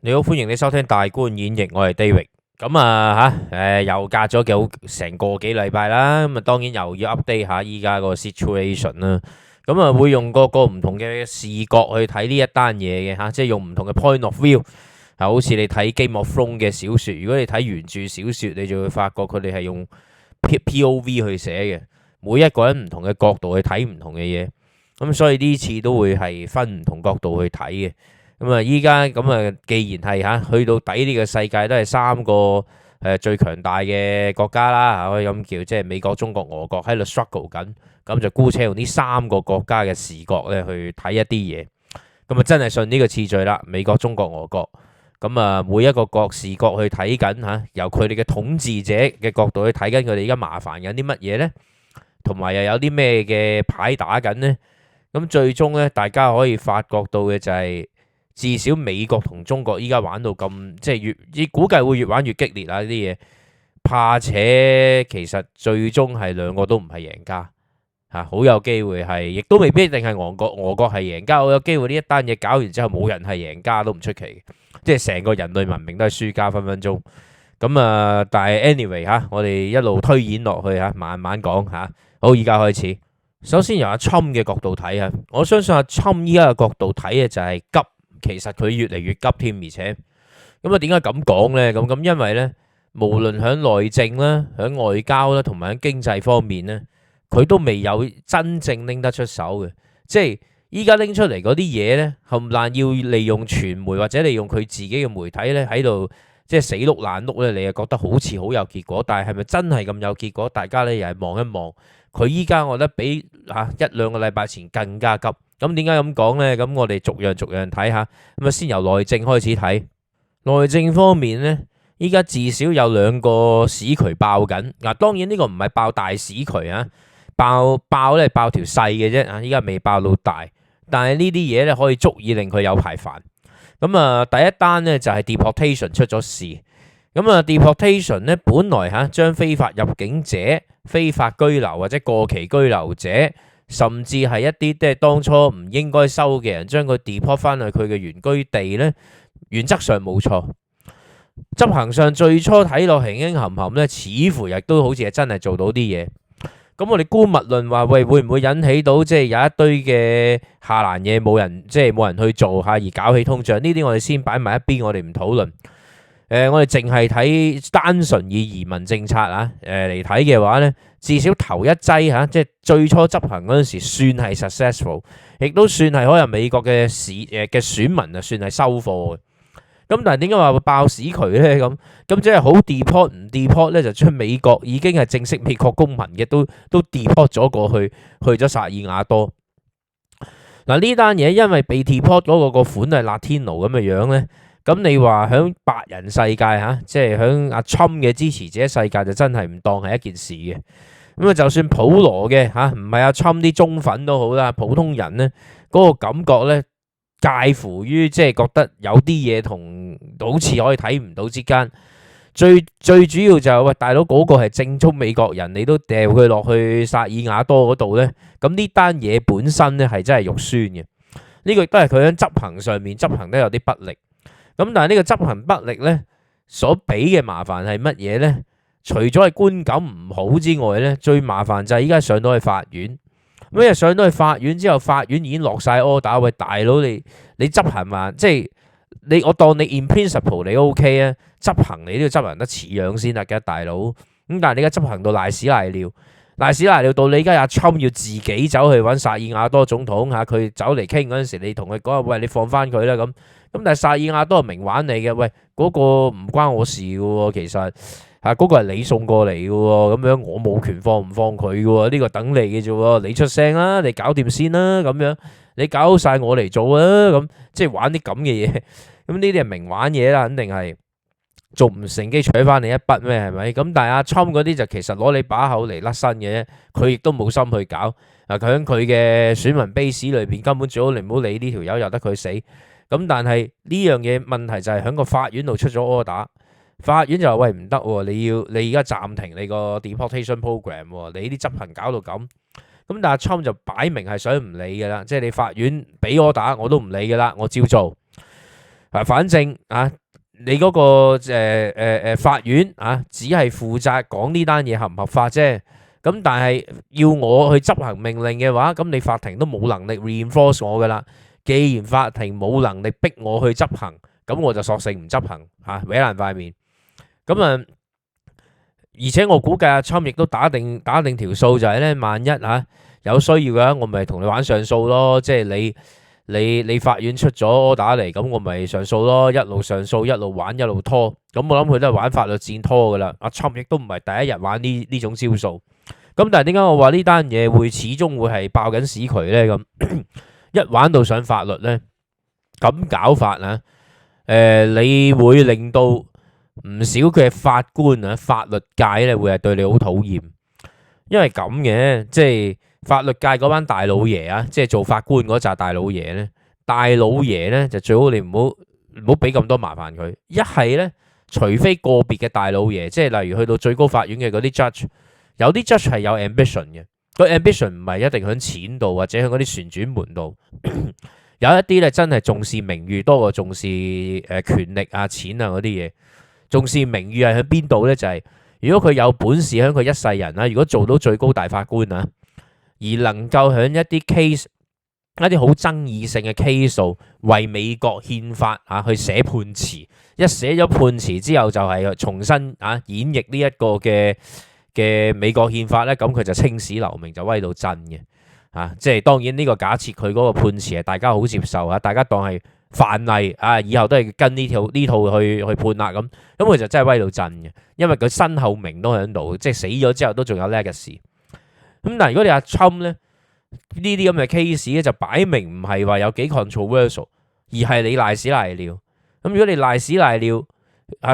你好，歡迎你收聽大觀演繹，我係 David。咁又隔咗成個幾禮拜啦，咁當然又要 update 下依家個 situation 啦。咁會用個唔同嘅視角去睇呢一單嘢嘅吓，即係用唔同嘅 point of view。好似你睇 Game of Thrones 嘅小說，如果你睇原著小說，你就會發覺佢哋係用 POV 去寫嘅，每一個人唔同嘅角度去睇唔同嘅嘢。咁所以呢次都會係分唔同角度去睇嘅。依家既然係去到底呢個世界都係三個最強大嘅國家啦，可以咁叫，即係美國、中國、俄國喺度 struggle 緊，咁就姑且用呢三個國家嘅視角咧去睇一啲嘢，咁真係順呢個次序啦，美國、中國、俄國，每一個國視角去睇緊由佢哋嘅統治者嘅角度去睇緊佢哋而家麻煩緊啲乜嘢呢？同埋又有啲咩嘅牌打緊呢？咁最終呢，大家可以發覺到嘅就係，至少美國同中國依家玩到咁，即係估計會越玩越激烈啊！呢啲嘢，怕且其實最終係兩個都唔係贏家嚇，好有機會係，亦都未必一定係俄國係贏家，好有機會呢一單嘢搞完之後冇人係贏家都唔出奇，即係成個人類文明都係輸家分分鐘。但係 anyway 我哋一路推演落去慢慢講嚇。好，依家開始。首先由阿侵嘅角度睇我相信阿侵依家嘅角度睇嘅就係急。其實佢越嚟越急添，而且點解咁講呢？咁因為呢，無論喺內政啦、喺外交啦，同埋喺經濟方面呢，佢都未有真正拎得出手嘅。即係依家拎出嚟嗰啲嘢呢，冚唪唥要利用傳媒或者利用佢自己嘅媒體呢喺度，即係死碌爛碌呢，你又覺得好似好有結果，但係係咪真係咁有結果？大家呢又係望一望佢依家，我覺得比一兩個禮拜前更加急。咁點解咁講呢？咁我哋逐樣睇下。先由內政開始睇。內政方面呢，依家至少有兩個屎渠爆緊。當然呢個唔係爆大屎渠爆咧爆條細嘅啫。依家未爆到大，但係呢啲嘢咧可以足以令佢有排煩。第一單呢就係 deportation 出咗事。deportation 呢本來將非法入境者、非法居留或者過期居留者，甚至係一啲即係當初唔應該收嘅人，將佢 deport 翻去佢嘅原居地呢，原則上冇錯。執行上最初睇落輕輕含含呢，似乎亦都好似係真係做到啲嘢。咁我哋姑勿論話，喂，會唔會引起到即係有一堆嘅下欄嘢冇人去做而搞起通脹？呢啲我哋先擺埋一邊，我哋唔討論。我哋淨係睇單純以移民政策嚟睇嘅話呢，至少頭一劑即係最初執行嗰陣時算係 successful， 亦都算係可能美國嘅選民算係收貨嘅。咁但係點解話會爆屎渠呢？咁即係好 deport 唔 deport 呢？就將美國已經係正式美國公民嘅都 deport 咗過去，去咗薩爾瓦多。呢單嘢因為被 deport 嗰個款係 Latino 咁嘅樣呢。咁你話喺白人世界即係喺阿侵嘅支持者世界就真係唔當係一件事嘅。就算普羅嘅唔係阿侵啲忠粉都好啦，普通人呢嗰個感覺呢，介乎於即係覺得有啲嘢同好似可以睇唔到之間。最主要就係喂，大佬嗰個係正宗美國人，你都掉佢落去薩爾瓦多嗰度呢。咁呢單嘢本身呢係真係肉酸嘅。呢個亦都係佢喺執行上面執行得有啲不力。但係呢個執行不力呢，所俾嘅麻煩係乜嘢呢？除咗係觀感唔好之外呢，最麻煩就係依家上到去法院。咁上到去法院之後，法院已經落晒 order，喂，大佬你執行嘛？即係我當你 in principle 你 OK 啊，執行你都要執行得似樣先得嘅，大佬。咁但係你而家執行到賴屎賴尿到你而家阿侵要自己走去揾薩爾瓦多總統佢走嚟傾嗰陣時，你同佢講喂，你放翻佢啦咁。但係薩爾瓦多係明玩你嘅，喂，嗰個唔關我事嘅喎，其實嗰個係你送過嚟嘅喎，咁樣我冇權放唔放佢嘅喎，呢個等你嘅啫喎，你出聲啦，你搞掂先啦，咁樣你搞晒我嚟做啊，咁即係玩啲咁嘅嘢，咁呢啲係明玩嘢啦，肯定係仲唔乘機取翻你一筆咩？係咪？咁但係阿侵嗰啲就其實攞你把口嚟甩身嘅，佢亦都冇心去搞。佢喺佢嘅選民 base 裏邊根本最好你唔好理呢條友，由得佢死。咁但係呢樣嘢問題就係喺個法院度出咗 order，法院就話喂，唔得喎，你而家暫停你個 deportation program 喎，你啲執行搞到咁。咁但係 Trump 就擺明係想唔理㗎啦，即係你法院俾 order我都唔理㗎啦，我照做。反正你嗰個法院只係負責講呢單嘢合唔合法啫。咁但係要我去執行命令嘅話，咁你法庭都冇能力 reinforce 我噶啦。既然法庭冇能力逼我去執行，咁我就索性唔執行搲爛塊面。咁而且我估計阿侵亦都打定條數，就係咧，萬一有需要嘅話，我咪同你玩上訴咯。即係你法院出咗 order 嚟，咁我咪上訴咯，一路上訴一路玩一路拖。咁我諗佢都係玩法律戰拖噶啦。阿侵亦都唔係第一日玩呢種招數。咁但係點解我話呢單嘢會始終會係爆緊屎渠呢？咁一玩到上法律呢，咁搞法你會令到唔少嘅法官法律界咧會係對你好討厭，因為咁嘅，即係法律界嗰班大老爺即係做法官嗰紮大老爺呢，就最好你唔好俾咁多麻煩佢。一係呢，除非個別嘅大老爺，即係例如去到最高法院嘅嗰啲 judge。有啲 judge 係有 ambition 嘅，個 ambition 唔係一定響錢度或者響嗰啲旋轉門度，有一啲咧真係重視名譽多過重視權力錢嗰啲嘢。重視名譽係喺邊度呢？就係如果佢有本事響佢一世人如果做到最高大法官而能夠響一啲 case 一啲好爭議性嘅 case 數為美國憲法去寫判詞，一寫咗判詞之後就係重新演繹呢一個嘅美國憲法呢，咁佢就青史留名，就威到震嘅即係當然呢個假設佢嗰個判詞係大家好接受大家當係範例以後都係跟呢套去判啦咁佢就真係威到震嘅，因為佢身後名都喺度，即係死咗之後都仲有 legacy。咁但係如果你阿侵呢啲咁嘅 case 咧，就擺明唔係話有幾 controversial， 而係你賴屎賴尿。咁如果你賴屎賴尿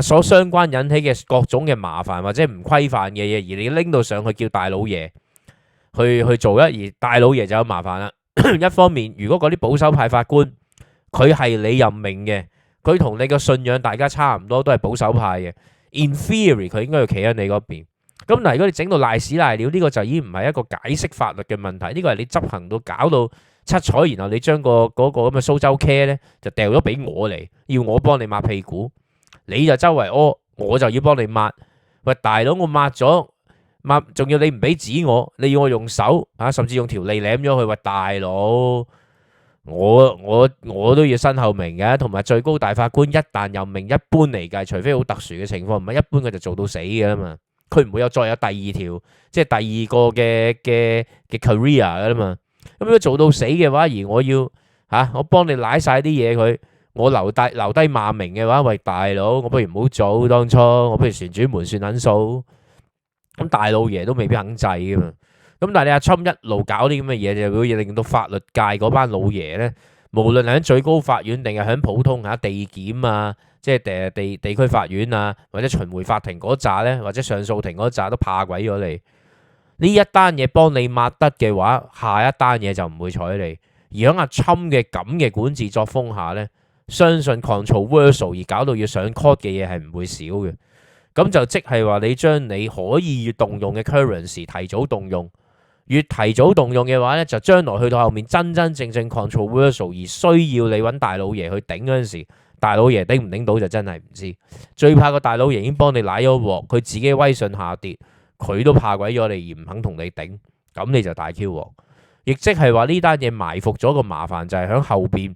所相關引起嘅各種嘅麻煩或者唔規範嘅嘢，而你拎到上去叫大老爺去做而大老爺就有麻煩啦。一方面，如果嗰啲保守派法官佢係你任命嘅，佢同你嘅信仰大家差唔多，都係保守派嘅 ，in theory 佢應該要企喺你嗰邊。咁但係如果你整到賴屎賴尿，呢個就已經唔係一個解釋法律嘅問題，呢個係你執行到搞到七彩，然後你將嗰個咁嘅蘇州茄呢就掉咗俾我嚟，要我幫你抹屁股。你就周圍屙，我就要幫你抹。喂，大佬，我抹咗抹，仲要你唔俾紙我，你要我用手甚至用條脷舐咗佢。喂，大佬，我都要身後名嘅，同埋最高大法官一旦任命，一般嚟計，除非好特殊嘅情況，唔係一般佢就做到死嘅啦嘛。佢唔會再有第二條，即係第二個嘅 career 噶啦嘛。咁如果做到死嘅話，而我要我幫你舐晒啲嘢佢。我留低罵名嘅話，喂，大佬，我不如唔好做當初，我不如旋轉門算撚數。咁大老爺都未必肯制噶嘛。咁但係你阿侵一路搞啲咁嘅嘢，就會令到法律界嗰班老爺呢，無論係喺最高法院定係喺普通地檢即係地區法院或者巡迴法庭嗰紮呢，或者上訴庭嗰紮都怕鬼咗你。呢一單嘢幫你抹得嘅話，下一單嘢就唔會睬你。而喺阿侵嘅咁嘅管治作風下呢，相信 controversial 而搞到要上 court 嘅嘢係唔會少嘅。咁就即係話你將你可以越動用嘅 currency 提早動用，越提早動用嘅話呢，就將來去到後面真正 controversial 而需要你揾大老爺去頂嗰陣時，大老爺頂唔頂到就真係唔知。最怕個大老爺已經幫你舐咗鑊，佢自己威信下跌，佢都怕鬼咗你而唔肯同你頂，咁你就大 Q 鑊。亦即係話呢單嘢埋伏咗個麻煩，就係喺後邊。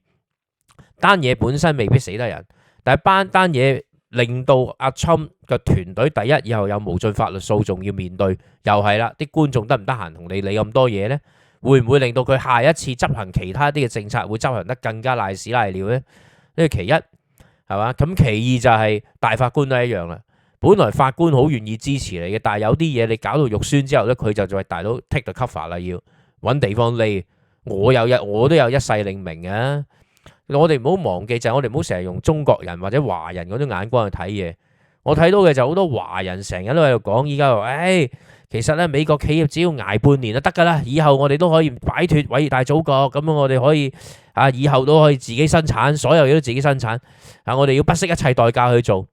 單嘢本身未必死得人，但係單嘢令到阿侵嘅團隊第一以後有無盡法律訴訟要面對，又係啦，啲觀眾得唔得閒同你理咁多嘢呢？會唔會令到佢下一次執行其他啲嘅政策會執行得更加賴屎賴尿呢？呢個其一係嘛？咁其二就係大法官都一樣啦。本來法官好願意支持你嘅，但係有啲嘢你搞到肉酸之後呢，佢就係大佬 take the cover 啦，要揾地方匿。我都有一世領名嘅。我哋唔好忘記，就係我哋唔好成日用中國人或者華人嗰種眼光去睇嘢。我睇到嘅就好多華人成日都喺度講，依家話，其實咧美國企業只要捱半年就得㗎啦，以後我哋都可以擺脫偉大祖國，咁樣我哋可以以後都可以自己生產，所有嘢都自己生產。我哋要不惜一切代價去做，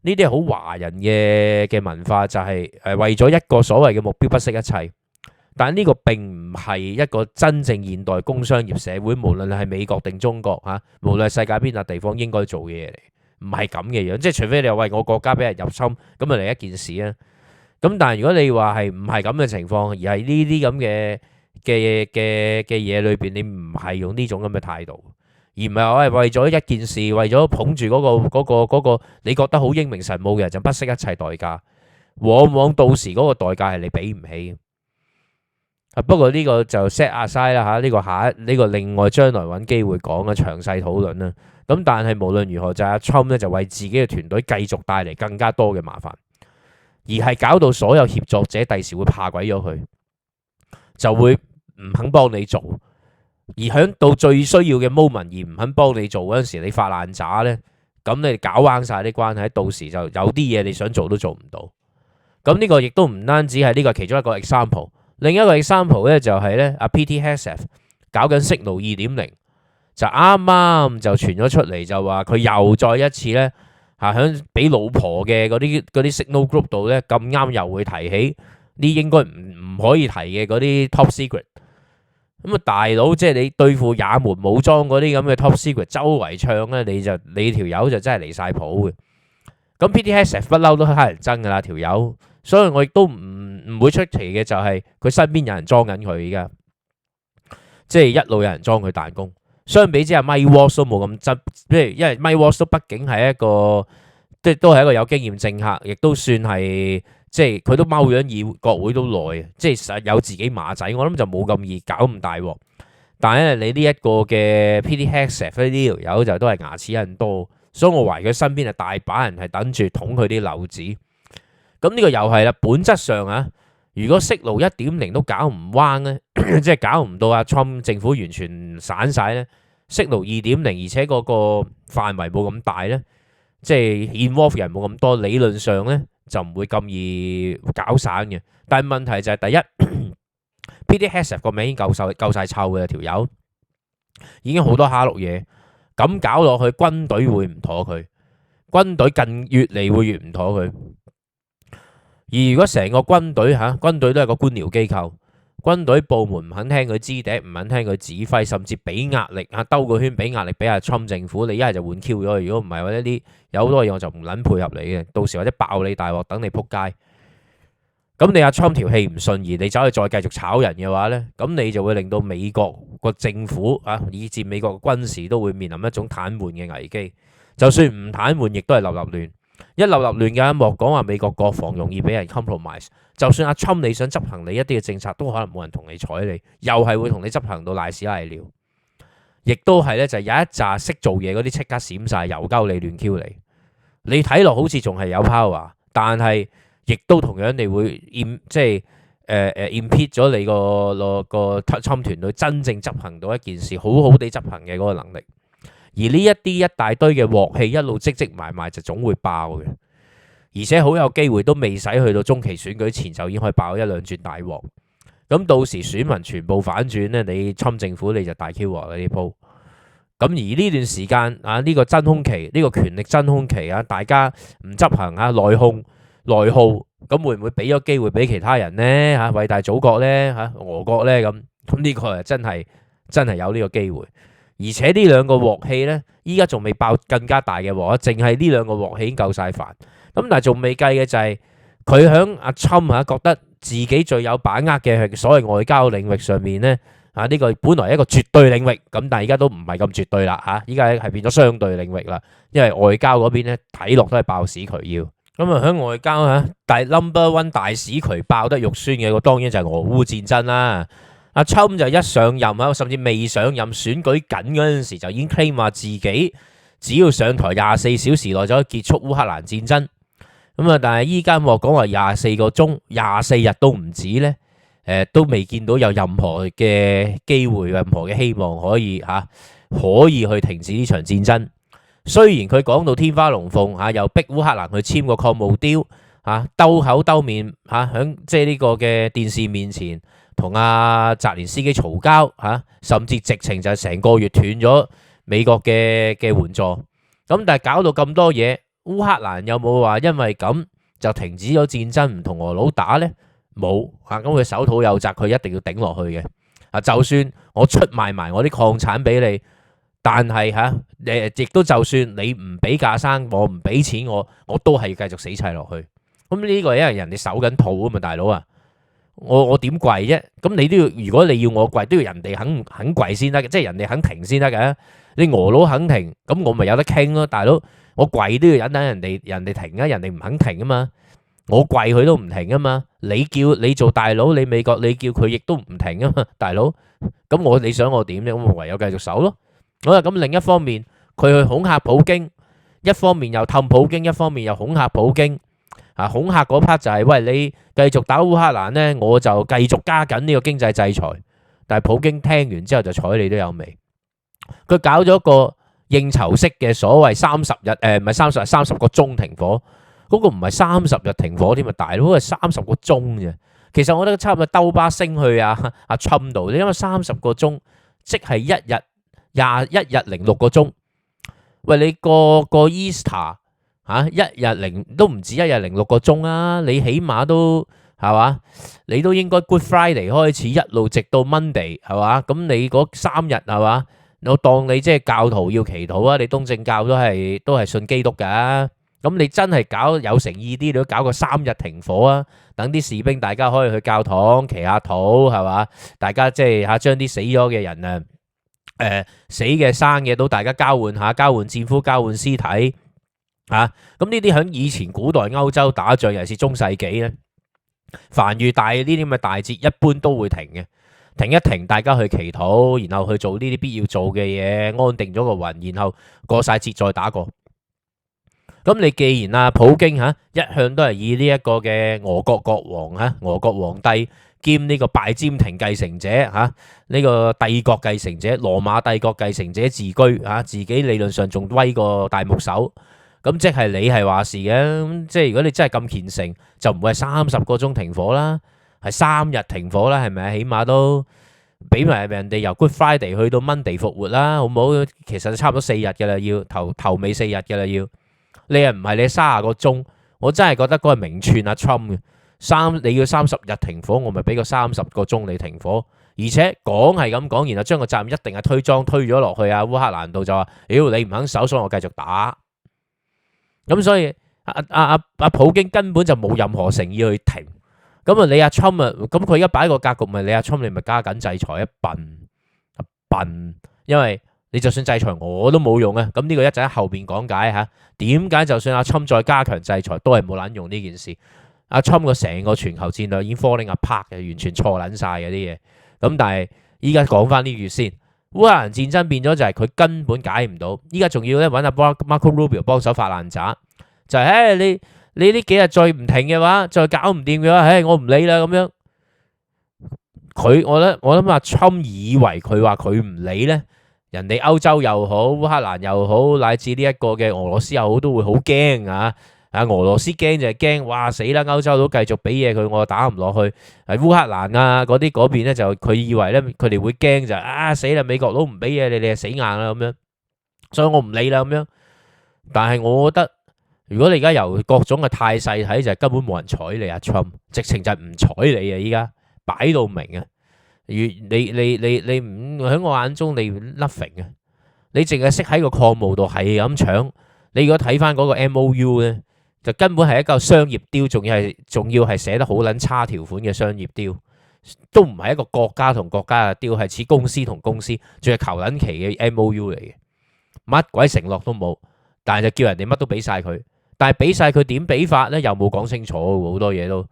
呢啲係好華人嘅文化，就係為咗一個所謂嘅目標不惜一切。但係呢個並唔係一個真正現代工商業社會，無論係美國定中國嚇，無論係世界邊笪地方應該做嘅嘢嚟，唔係咁嘅樣。即係除非你話喂我國家俾人入侵，咁啊另一件事啊。咁但係如果你話係唔係咁嘅情況，而係呢啲咁嘅嘢裏邊，你唔係用呢種咁嘅態度，而唔係話為咗一件事，為咗捧住嗰個你覺得好英明神武嘅人，就不惜一切代價，往往到時嗰個代價係你俾唔起。不過呢個就 set aside 啦嚇，呢個另外將來揾機會講嘅詳細討論啦。咁但係無論如何，就阿 Trump 咧就為自己嘅團隊繼續帶嚟更加多嘅麻煩，而係搞到所有協作者第時會怕鬼咗佢，就會唔肯幫你做，而響到最需要嘅 moment 而唔肯幫你做嗰陣時，你發爛渣呢，咁你搞彎晒啲關係，到時就有啲嘢你想做都做唔到。咁呢個亦都唔單止係呢個其中一個 example。另一個 example 咧就係咧阿 Pete Hegseth 搞緊 Signal 2.0，就啱啱就傳咗出嚟，就話佢又再一次咧嚇響俾老婆嘅嗰啲 Signal Group 度咧咁啱又會提起啲應該唔可以提嘅嗰啲 Top Secret。咁啊大佬，即係你對付也門武裝嗰啲咁嘅 Top Secret 周圍唱咧，你條友就真係離晒譜嘅。咁 Pete Hegseth 不嬲都乞人憎噶啦條友。所以我亦都唔會出奇嘅就係佢身邊有人裝緊佢而家，即係一路有人裝佢彈弓。相比之下，Mike Waltz 都冇咁執，因為 Mike Waltz 都畢竟係一個，即係都係一個有經驗政客，亦都算係即係佢都踎咗議國會都耐，即係實有自己馬仔。我諗就冇咁易搞咁大鑊。但係你呢一個嘅 Pete Hegseth 呢條友就都係牙齒很多，所以我懷疑佢身邊係大把人係等住捅佢啲漏子。咁呢個又係啦，本質上啊，如果息路 1.0 都搞唔彎咧，即係搞唔到阿 Trump 政府完全散晒咧，息路 2.0，而且嗰個範圍冇咁大咧，即係 involve 人冇咁多，理論上咧就唔會咁易搞散嘅。但係問題就係第一，Pete Hegseth 個名已經夠晒臭嘅條友，已經好多蝦碌嘢，咁搞落去軍隊會唔妥佢，軍隊越嚟會越唔妥佢。而如果成個軍隊軍隊都係個官僚機構，軍隊部門唔肯聽佢支笛，唔肯聽佢指揮，甚至俾壓力兜個圈俾壓力俾阿 Trump 政府，你一係就換 Q 咗，如果唔係或者啲有好多嘢我就唔撚配合你嘅，到時或者爆你大鑊等你撲街。咁你阿 Trump 條氣唔順，而你走去再繼續炒人嘅話呢，咁你就會令到美國個政府以至美國軍事都會面臨一種癱瘓嘅危機。就算唔癱瘓，亦都係立立亂。一立立亂嘅，莫講話美國國防容易俾人 compromise， 就算阿 Trump 你想執行你一啲嘅政策，都可能冇人同你睬你，又係會同你執行到賴屎賴尿，亦都係咧就有一紮識做嘢嗰啲即刻閃晒，又鳩你亂 Q 你，你睇落好似仲係有 power， 但係亦都同樣你會即係impede 咗你個 Trump 團隊真正執行到一件事好好地執行嘅嗰個能力。而呢一啲一大堆嘅鑊氣一路積埋就總會爆嘅，而且好有機會都未使去到中期選舉前就已經可以爆一兩轉大鑊。咁到時選民全部反轉呢，你侵政府你就大 Q 鑊啦呢鋪。咁而呢段時間呢個真空期，呢個權力真空期大家唔執行內耗，咁會唔會俾咗機會俾其他人呢？偉大祖國呢？俄國呢？咁呢個真係有呢個機會。而且呢兩個鑊氣呢，依家仲未爆更加大嘅鑊，淨係呢兩個鑊氣已經夠晒煩。咁但係仲未計嘅就係佢響阿 Trump 覺得自己最有把握嘅所謂外交領域上面呢，呢個本來一個絕對領域，咁但係依家都唔係咁絕對啦，依家係變咗相對領域啦。因為外交嗰邊呢，睇落都係爆屎渠要。咁響外交但係 number one 大屎渠爆得肉酸嘅，當然就係俄烏戰爭啦。阿 Trump 就一上任甚至未上任選舉緊嗰陣時就已經 claim 話自己只要上台24小時內就可以結束烏克蘭戰爭。但係依家莫講話24個鐘、24日都唔止呢，都未見到有任何嘅機會、任何嘅希望可以去停止呢場戰爭。雖然佢講到天花龍鳳又逼烏克蘭去簽個礦務雕兜口兜面響即係呢個嘅電視面前同阿澤連斯基嘈交甚至直情就係成個月斷咗美國嘅援助。咁但係搞到咁多嘢，烏克蘭有冇話因為咁就停止咗戰爭唔同俄佬打呢？冇啊，咁佢手肚有責，佢一定要頂落去嘅。啊，就算我出賣埋我啲礦產俾你，但係亦都就算你唔俾架生，我唔俾錢我都係要繼續死砌落去。咁呢個因為人哋守緊肚啊嘛，大佬啊，我點跪啫？咁你都要，如果你要我跪，都要人哋肯跪先得，即係人哋肯停先得嘅。你俄佬肯停，咁我咪有得傾咯，大佬。我跪都要忍人哋停啊，人哋唔肯停啊嘛。我跪佢都唔停啊嘛。你做大佬，你美國你叫佢亦都唔停啊嘛，大佬。咁你想我點咧？咁我唯有繼續守咯。好啦，咁另一方面佢去恐嚇普京，一方面又氹普京，一方面又恐嚇普京。啊，恐嚇嗰 part 就係喂，你繼續打烏克蘭呢，我就繼續加緊呢個經濟制裁。但係普京聽完之後就睬你都有味。佢搞咗個應酬式嘅所謂30日，唔係30日，30個鐘停火。嗰個唔係30日停火添啊，大佬係30個鐘啫。其實我覺得差唔多兜巴星去阿Trump度，因為30個鐘即係一日21日零6個鐘。喂，你個 Easter 一日都唔止1日06個鐘啊！你起碼都係嘛？你都應該 Good Friday 開始一路直到 Monday 係嘛？咁你嗰3日係嘛？我當你即係教徒要祈禱啊！你東正教都係信基督㗎。咁你真係搞有誠意啲，你都搞個3日停火啊！等啲士兵大家可以去教堂祈下禱係嘛？大家即係將啲死咗嘅人死嘅生嘅都大家交換下，交換戰俘，交換屍體。咁呢啲喺以前古代歐洲打仗，尤其是中世紀咧，凡遇大呢啲咁嘅大節，一般都會停嘅，停一停，大家去祈禱，然後去做呢啲必要做嘅嘢，安定咗個魂，然後過晒節再打過。咁你既然普京一向都係以呢一個嘅俄國國王俄國皇帝兼呢個拜占庭繼承者呢個帝國繼承者，羅馬帝國繼承者自居自己理論上仲威過大木手。咁即係你係話事嘅，咁即係如果你真係咁虔誠，就唔會係30個鐘停火啦，係3日停火啦，係咪？起碼都俾埋人哋由 Good Friday 去到 Monday 復活啦，好唔好？其實差唔多4日嘅啦，要頭尾4日嘅啦，要你又唔係你30個鐘，我真係覺得嗰個明串阿 Trump 嘅你要30日停火，我咪俾個30個鐘你停火，而且講係咁講，然後將個責任一定係推咗落去烏克蘭度，就話妖你唔肯守，所以我繼續打。咁所以普京根本就冇任何誠意去停。咁你阿 Trump 咁佢而家擺個格局，咪你阿 Trump 你咪加緊制裁一笨，因為你就算制裁我都冇用啊。咁呢個一陣喺後邊講解點解就算阿 Trump 再加強制裁都係冇撚用呢件事。阿 Trump 個成個全球戰略已經 falling apart 嘅，完全錯撚晒嘅啲嘢。咁但係依家講翻呢句先。烏克蘭戰爭變咗就係佢根本解唔到，依家仲要咧揾阿 Marco Rubio 幫手發爛渣，就係你呢幾日再唔停嘅話，再搞唔掂嘅話，我唔理啦咁樣。我諗阿 Trump 以為佢話佢唔理咧，人哋歐洲又好，烏克蘭又好，乃至呢一個嘅俄羅斯又好，都會好驚啊！俄羅斯驚就係驚，哇死啦！歐洲都繼續俾嘢佢，我打唔落去。烏克蘭嗰啲嗰邊咧就佢以為咧，佢哋會驚就死啦！美國佬唔俾嘢你係死硬啦咁樣，所以我唔理啦咁樣。但係我覺得，如果你而家由各種嘅態勢睇，就係根本冇人睬你阿 Trump，直情就係唔睬你啊！依家擺到明啊！你唔喺我眼中你 nothing 啊！你淨係識喺個礦墓度係咁搶。你如果睇翻嗰個 MOU 咧，就根本係一個商業雕，仲要係寫得好撚差條款嘅商業雕，都唔係一個國家同國家嘅雕，係似公司同公司，仲係求撚期嘅 MOU 嚟嘅，乜鬼承諾都冇，但係就叫人哋乜都俾晒佢，但係俾晒佢點俾法咧，又冇講清楚，好多嘢都咁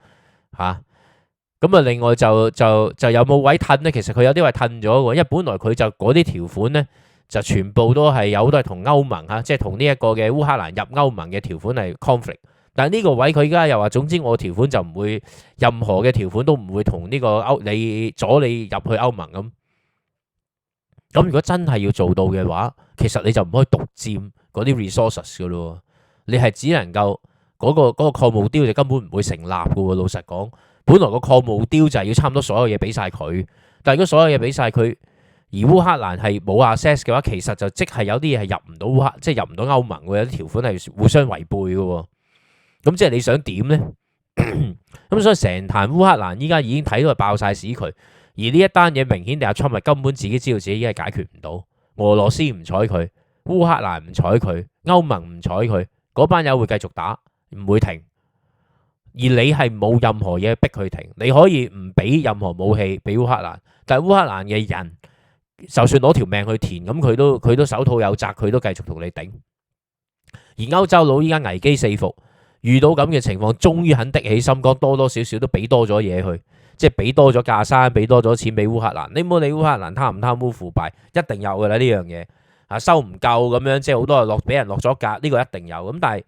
啊！另外就有冇位褪咧？其實佢有啲位褪咗喎，因為本來佢就嗰啲條款咧，就全部都係同歐盟即係同呢一個嘅烏克蘭入歐盟嘅條款係 conflict。但係呢個位佢而家又話，總之我條款就唔會，任何嘅條款都唔會同呢個你阻你入去歐盟咁。咁如果真係要做到嘅話，其實你就唔可以獨佔嗰啲 resources 噶咯。你係只能夠嗰個礦務 deal 就根本唔會成立噶喎。老實講，本來個礦務 deal就係要差唔多所有嘢俾晒佢，但係如果所有嘢俾晒佢，而烏克蘭係冇 access 嘅話，其實就即係有啲嘢係入唔到即係入唔到歐盟嘅，有啲條款係互相違背嘅。咁即係你想點呢？咁所以成壇烏克蘭依家已經睇到係爆晒屎渠，而呢一單嘢明顯地阿川咪根本自己知道自己已經係解決唔到，俄羅斯唔睬佢，烏克蘭唔睬佢，歐盟唔睬佢，嗰班友會繼續打，唔會停。而你係冇任何嘢逼佢停，你可以唔俾任何武器俾烏克蘭，但係烏克蘭嘅人就算攞條命去填，咁佢都手套有責，佢都繼續同你頂。而歐洲佬依家危機四伏，遇到咁嘅情況，終於肯的起心肝，多多少少都俾多咗嘢佢，即係俾多咗架生，俾多咗錢俾烏克蘭。你唔好理烏克蘭貪唔貪污腐敗，一定有噶啦呢樣嘢。收唔夠咁樣，即係好多人俾人落咗格，呢個一定有。咁但係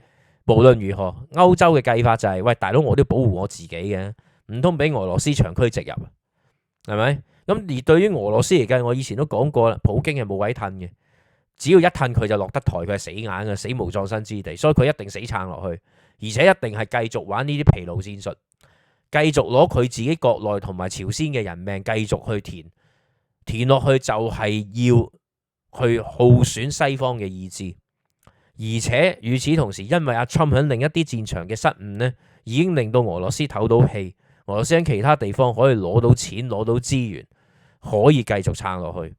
無論如何，歐洲嘅計法就係，喂，大佬，我都要保護我自己嘅，唔通俾俄羅斯長驅直入，係咪？咁而對於俄羅斯嚟計，我以前都講過啦，普京係冇位褪嘅，只要一褪佢就落得台，佢係死硬嘅，死無葬身之地，所以佢一定死撐落去，而且一定係繼續玩呢啲疲勞戰術，繼續攞佢自己國內同埋朝鮮嘅人命繼續去填落去，就係要去耗損西方嘅意志。而且與此同時，因為阿川喺另一啲戰場嘅失誤呢，已經令到俄羅斯唞到氣，俄羅斯喺其他地方可以攞到錢、攞到資源，可以繼續撐落去。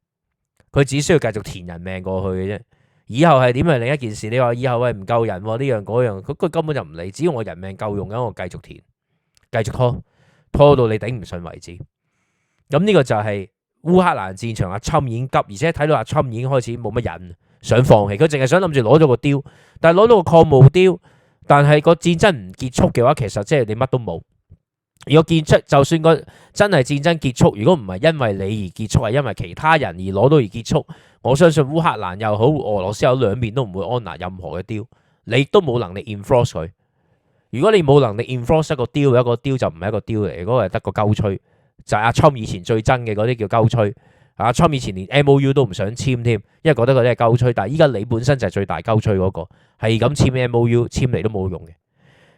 佢只需要繼續填人命過去嘅啫。以後係點係另一件事。你話以後喂唔夠人呢樣嗰樣，佢根本就唔理。只要我人命夠用嘅，我繼續填，繼續拖到你頂唔順為止。咁呢個就係烏克蘭戰場，阿川已經急，而且睇到阿川已經開始冇乜癮。想放棄，佢淨係想諗住攞咗個雕，但係攞到個礦墓雕，但係個戰爭唔結束嘅話，其實即係你乜都冇。如果就算個真係戰爭結束，如果唔係因為你而結束，係因為其他人而攞到而結束，我相信烏克蘭又好，俄羅斯有兩邊都唔會安拿任何嘅雕，你都冇能力 enforce 佢。如果你冇能力 enforce 一個雕，一個雕就唔係一個雕嚟，嗰個係得個鳩吹，就係阿川以前最憎嘅嗰啲叫鳩吹。阿川以前連 MOU 都唔想簽添，因為覺得嗰啲係鳩吹。但係依家你本身就係最大鳩吹嗰個，係咁簽 MOU，簽嚟都冇用嘅。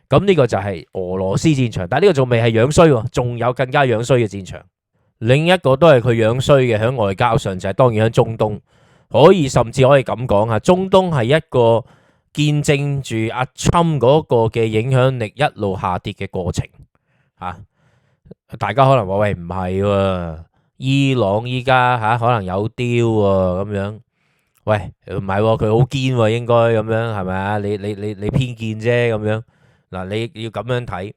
咁呢個就係俄羅斯戰場，但係呢個仲未係樣衰，仲有更加樣衰嘅戰場。另一個都係佢樣衰嘅，喺外交上就係當然喺中東，甚至可以咁講啊，中東係一個見證住阿川嗰個嘅影響力一路下跌嘅過程。大家可能話喂唔係喎。伊朗依家可能有雕喎咁樣，喂唔係喎，佢好堅喎，應該咁樣係咪啊？你偏見啫咁樣。嗱，你要咁樣睇。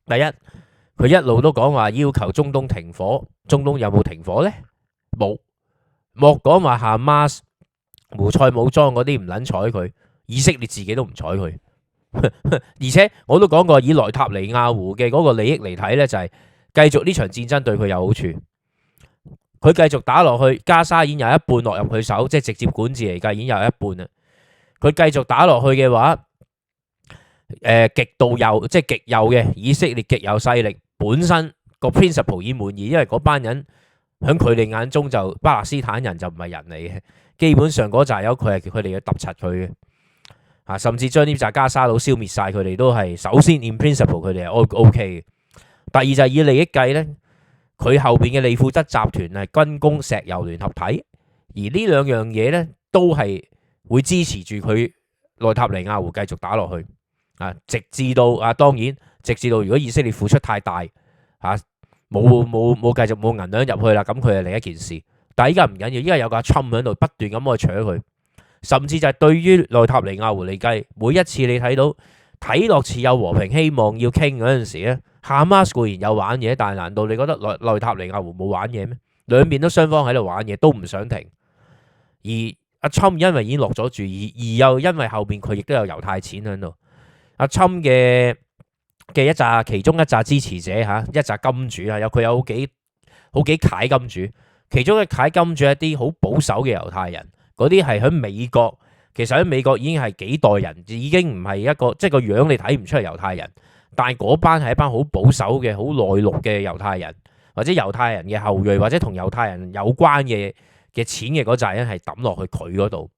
第一，佢一路都講話要求中東停火，中東有冇停火呢？冇，莫講話哈馬斯、胡塞武裝嗰啲唔撚睬佢，以色列自己都唔睬佢。而且我都講過，以內塔尼亞胡嘅嗰個利益嚟睇呢，就係繼續呢場戰爭對佢有好處。佢繼續打落去，加沙已經有一半落入佢手，即係直接管治嚟計已經有一半啦。佢繼續打落去嘅話，極度右，即係極右嘅以色列極右勢力本身個 principle 已經滿意，因為嗰班人喺佢哋眼中就巴勒斯坦人就唔係人嚟嘅，基本上嗰扎友佢係佢哋要揼柒佢嘅，甚至將呢扎加沙佬消滅晒，佢哋都係首先 in principle 佢哋係 OK 嘅。第二就係以利益計呢。佢後邊嘅利庫德集團係軍工石油聯合體，而呢兩樣嘢呢都係會支持住佢內塔尼亞胡繼續打落去直至到當然直至到如果以色列付出太大冇繼續冇銀兩入去啦，咁佢係另一件事。但係依家唔緊要，依家有個Trump喺度不斷咁去搶佢，甚至就係對於內塔尼亞胡嚟計，每一次你睇落似有和平希望要傾嗰陣時咧。哈馬斯固然有玩嘢，但係難道你覺得內塔尼亞胡冇玩嘢咩？兩邊都雙方喺度玩嘢，都唔想停。而阿川因為已經落咗注，而又因為後邊佢亦都有猶太錢喺度。阿川嘅其中一紮支持者一紮金主有佢有好幾楷金主，其中一楷金主一啲好保守嘅猶太人，嗰啲係喺美國，其實喺美國已經係幾代人，已經唔係一個即係個樣你睇唔出係猶太人。但係嗰班係一班好保守嘅、好內陸嘅猶太人，或者猶太人嘅後裔，或者同猶太人有關嘅錢嘅嗰扎人係抌落去佢嗰度，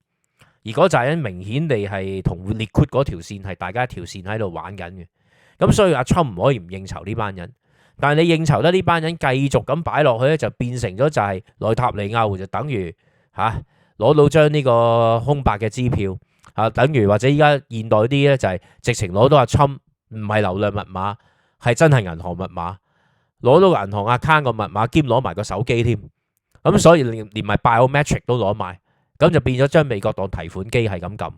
而嗰扎人明顯地係同列闊嗰條線係大家一條線喺度玩緊嘅。咁所以阿川唔可以唔應酬呢班人，但係你應酬得呢班人繼續咁擺落去咧，就變成咗就係內塔尼亞胡就等於攞到張呢個空白嘅支票等於或者依家現代啲咧就係直情攞到阿川唔係流量密碼，係真係銀行密碼，攞到銀行 account 個密碼兼攞埋個手機添，咁所以連埋 biometric 都攞埋，咁就變咗將美國當提款機係咁撳，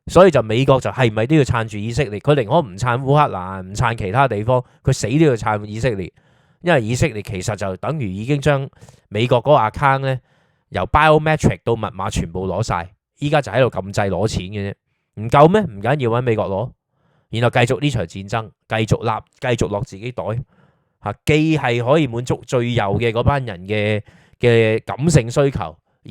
所以就美國就係咪都要撐住以色列？佢寧可唔撐烏克蘭，唔撐其他地方，佢死都要撐以色列，因為以色列其實就等於已經將美國嗰個 account 咧由 biometric 到密碼全部攞晒，依家就喺度撳掣攞錢嘅啫，唔夠咩？唔緊要揾美國攞。然後繼續呢場戰爭，繼續落自己袋嚇，既係可以滿足最右嘅嗰班人嘅感性需求，而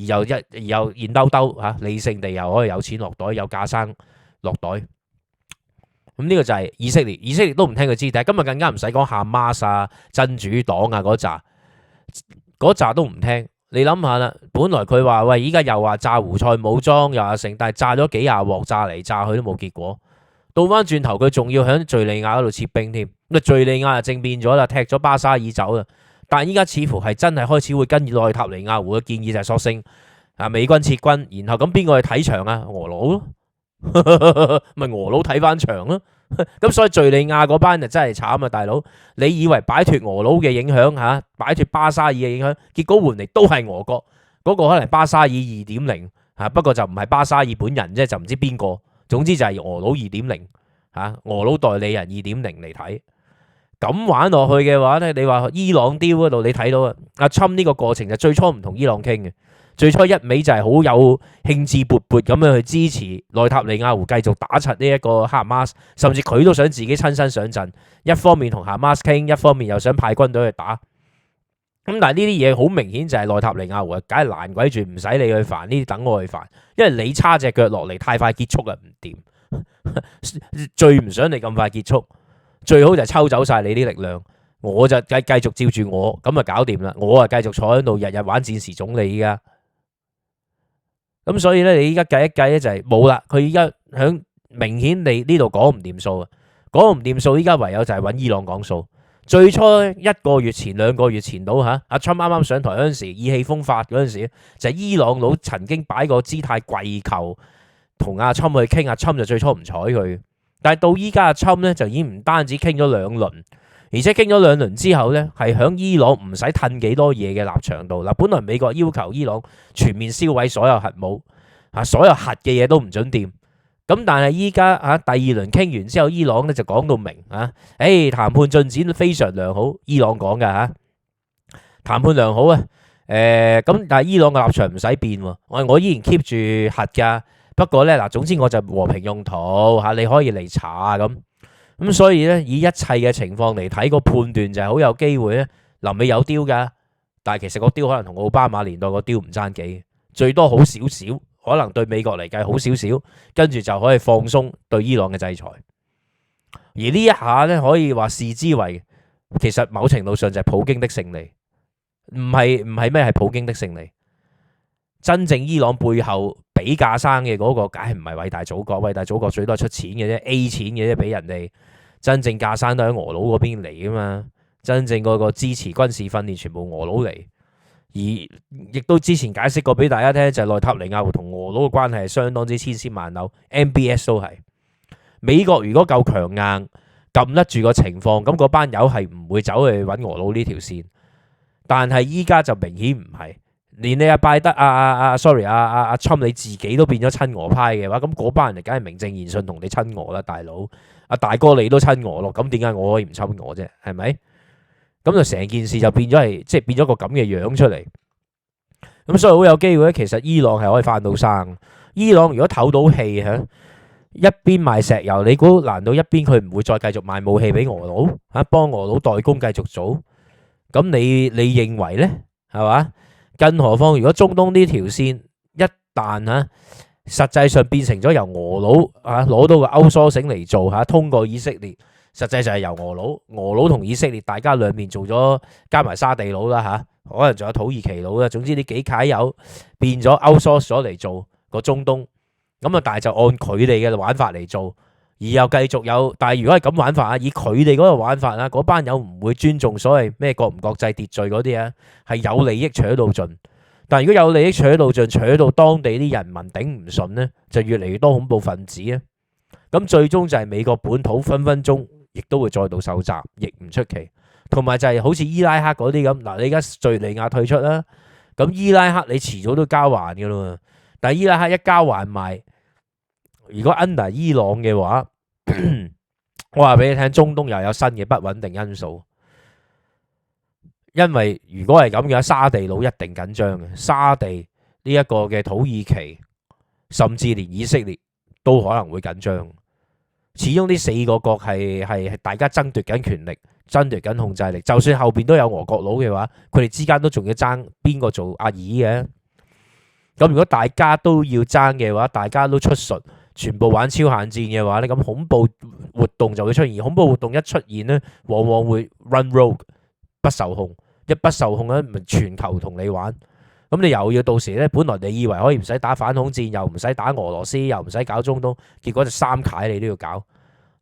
又現兜兜嚇理性地又可以有錢落袋，有架生落袋。咁呢個就係以色列，以色列都唔聽佢知，但係今日更加唔使講哈馬斯啊、真主黨啊嗰扎都唔聽。你諗下啦，本來佢話喂，依家又話炸胡塞武裝，又話成，但係炸咗幾廿鑊，炸嚟炸去都冇結果。倒翻轉頭，佢仲要喺敍利亞嗰度撤兵添，咁敍利亞就政變咗啦，踢咗巴沙爾走啦。但係依家似乎係真係開始會跟內塔尼亞胡嘅建議，就係索性美軍撤軍，然後咁邊個去睇場啊？俄佬咯，咪俄佬睇翻場咯。咁所以敍利亞嗰班就真係慘啊，大佬！你以為擺脱俄佬嘅影響嚇，擺脱巴沙爾嘅影響，結果換嚟都係俄國嗰個可能巴沙爾2.0嚇，不過就唔係巴沙爾本人啫，就唔知邊個。總之就係俄佬2.0嚇，俄佬代理人2.0嚟睇，咁玩落去嘅話咧，你話伊朗雕嗰度你睇到啊，阿侵呢個過程就最初唔同伊朗傾嘅，最初一味就係好有興致勃勃咁樣去支持內塔尼亞胡繼續打柒呢一個哈馬斯，甚至佢都想自己親身上陣，一方面同哈馬斯傾，一方面又想派軍隊去打。咁但係呢啲嘢好明顯就係內塔尼亞胡梗係難鬼住，唔使你去煩，呢啲等我去煩，因為你叉隻腳落嚟太快結束啊，唔掂。最唔想你咁快結束，最好就係抽走晒你啲力量，我就繼續照住我咁啊搞掂啦，我啊繼續坐喺度日日玩戰時總理依家。咁所以咧，你依家計一計咧就係冇啦，佢依家響明顯你呢度講唔掂數啊，講唔掂數，依家唯有就係揾伊朗講數。最初1個月前、2個月前到嚇，阿侵啱啱上台嗰陣時，意氣風發嗰陣時，就係伊朗佬曾經擺個姿態跪求同阿侵去傾，阿侵就最初唔睬佢。但係到依家阿侵咧就已經唔單止傾咗2輪，而且傾咗2輪之後咧，係響伊朗唔使褪幾多嘢嘅立場度嗱。本來美國要求伊朗全面銷毀所有核武啊，所有核嘅嘢都唔準掂。咁但係依家第2輪傾完之後，伊朗咧就講到明談判進展非常良好，伊朗講嘅嚇，談判良好啊。咁但係伊朗嘅立場唔使變喎，我依然 keep 住核㗎。不過咧嗱，總之我就和平用途嚇，你可以嚟查啊咁。所以咧，以一切嘅情況嚟睇，個判斷就係好有機會咧，臨尾有雕㗎。但係其實個雕可能同奧巴馬年代個雕唔爭幾，最多好少少。可能對美國嚟計好少少，跟住就可以放鬆對伊朗嘅制裁。而呢一下咧，可以話視之為其實某程度上就係普京的勝利，唔係咩係普京的勝利。真正伊朗背後俾架生嘅嗰個，梗係唔係偉大祖國，偉大祖國最多係出錢嘅啫，A 錢嘅啫，俾人哋真正架生都喺俄佬嗰邊嚟噶嘛。真正嗰個支持軍事訓練全部俄佬嚟。而亦都之前解釋過俾大家聽，就係內塔尼亞胡同俄佬嘅關係係相當之千絲萬縷 ，MBS 都係。美國如果夠強硬，撳得住個情況，咁嗰班友係唔會走去揾俄佬呢條線。但係依家就明顯唔係，連你阿拜德阿侵你自己都變咗親俄派嘅話，咁嗰班人梗係名正言順同你親俄啦，大佬。阿大哥你都親俄咯，咁點解我可以唔親俄啫？係咪？咁就成件事就變咗係，即係變咗個咁嘅樣出嚟。咁所以好有機會咧，其實伊朗係可以翻到生。伊朗如果唞到氣嚇，一邊賣石油，你估難道一邊佢唔會再繼續賣武器俾俄佬嚇，幫俄佬代工繼續做？咁你認為咧係嘛？更何況如果中東呢條線一旦實際上變成咗由俄佬攞到個歐蘇醒嚟做嚇，通過以色列。實際上係由俄佬同以色列大家兩面做咗，加埋沙地佬啦嚇，可能仲有土耳其佬啦。總之呢幾屆友變咗 outsource 咗嚟做個中東，咁啊但係就按佢哋嘅玩法嚟做，而又繼續有。但係如果係咁玩法以佢哋嗰個玩法嗰班友唔會尊重所謂咩國唔國際秩序嗰啲係有利益取到盡。但係如果有利益取到盡，取到當地啲人民頂唔順呢，就越嚟越多恐怖分子啊！咁最終就係美國本土分分鐘亦都會再度受襲，亦唔出奇。同埋就係好似伊拉克嗰啲咁，嗱你而家敍利亞退出啦，咁伊拉克你遲早都交還噶啦嘛。但係伊拉克一交還埋，如果 under 伊朗嘅話，我話俾你聽，中東又有新嘅不穩定因素。因為如果係咁嘅，沙地佬一定緊張嘅，沙地呢一個嘅土耳其，甚至連以色列都可能會緊張。始終呢四個國係大家爭奪緊權力，爭奪緊控制力。就算後邊都有俄國佬嘅話，佢哋之間都仲要爭邊個做阿爾嘅。咁如果大家都要爭嘅話，大家都出術，全部玩超限戰嘅話咧，咁恐怖活動就會出現。恐怖活動一出現呢，往往會 run rogue， 不受控。一不受控咧，咪全球同你玩。咁你又要到時咧，本來你以為可以唔使打反恐戰，又唔使打俄羅斯，又唔使搞中東，結果就三契你都要搞，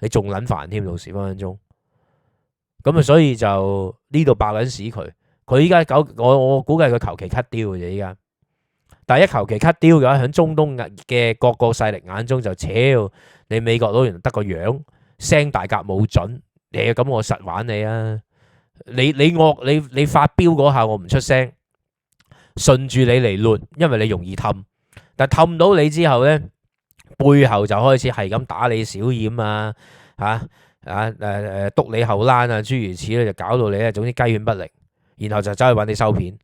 你仲撚煩添，到時分分鐘。咁啊，所以就呢度爆緊屎佢。佢依家搞我估計佢求其 cut deal 嘅啫，依家。但係一求其 cut deal嘅話，喺中東嘅各個勢力眼中就超你美國佬原來得個樣，聲大夾冇準，咁我實玩你啊！你發飆嗰下我唔出聲，順住你嚟亂，因為你容易氹。但係氹到你之後呢，背後就開始係咁打你小掩啊，督你後欄啊，諸如此類，就搞到你咧，總之雞犬不寧，然後就走去揾你收片。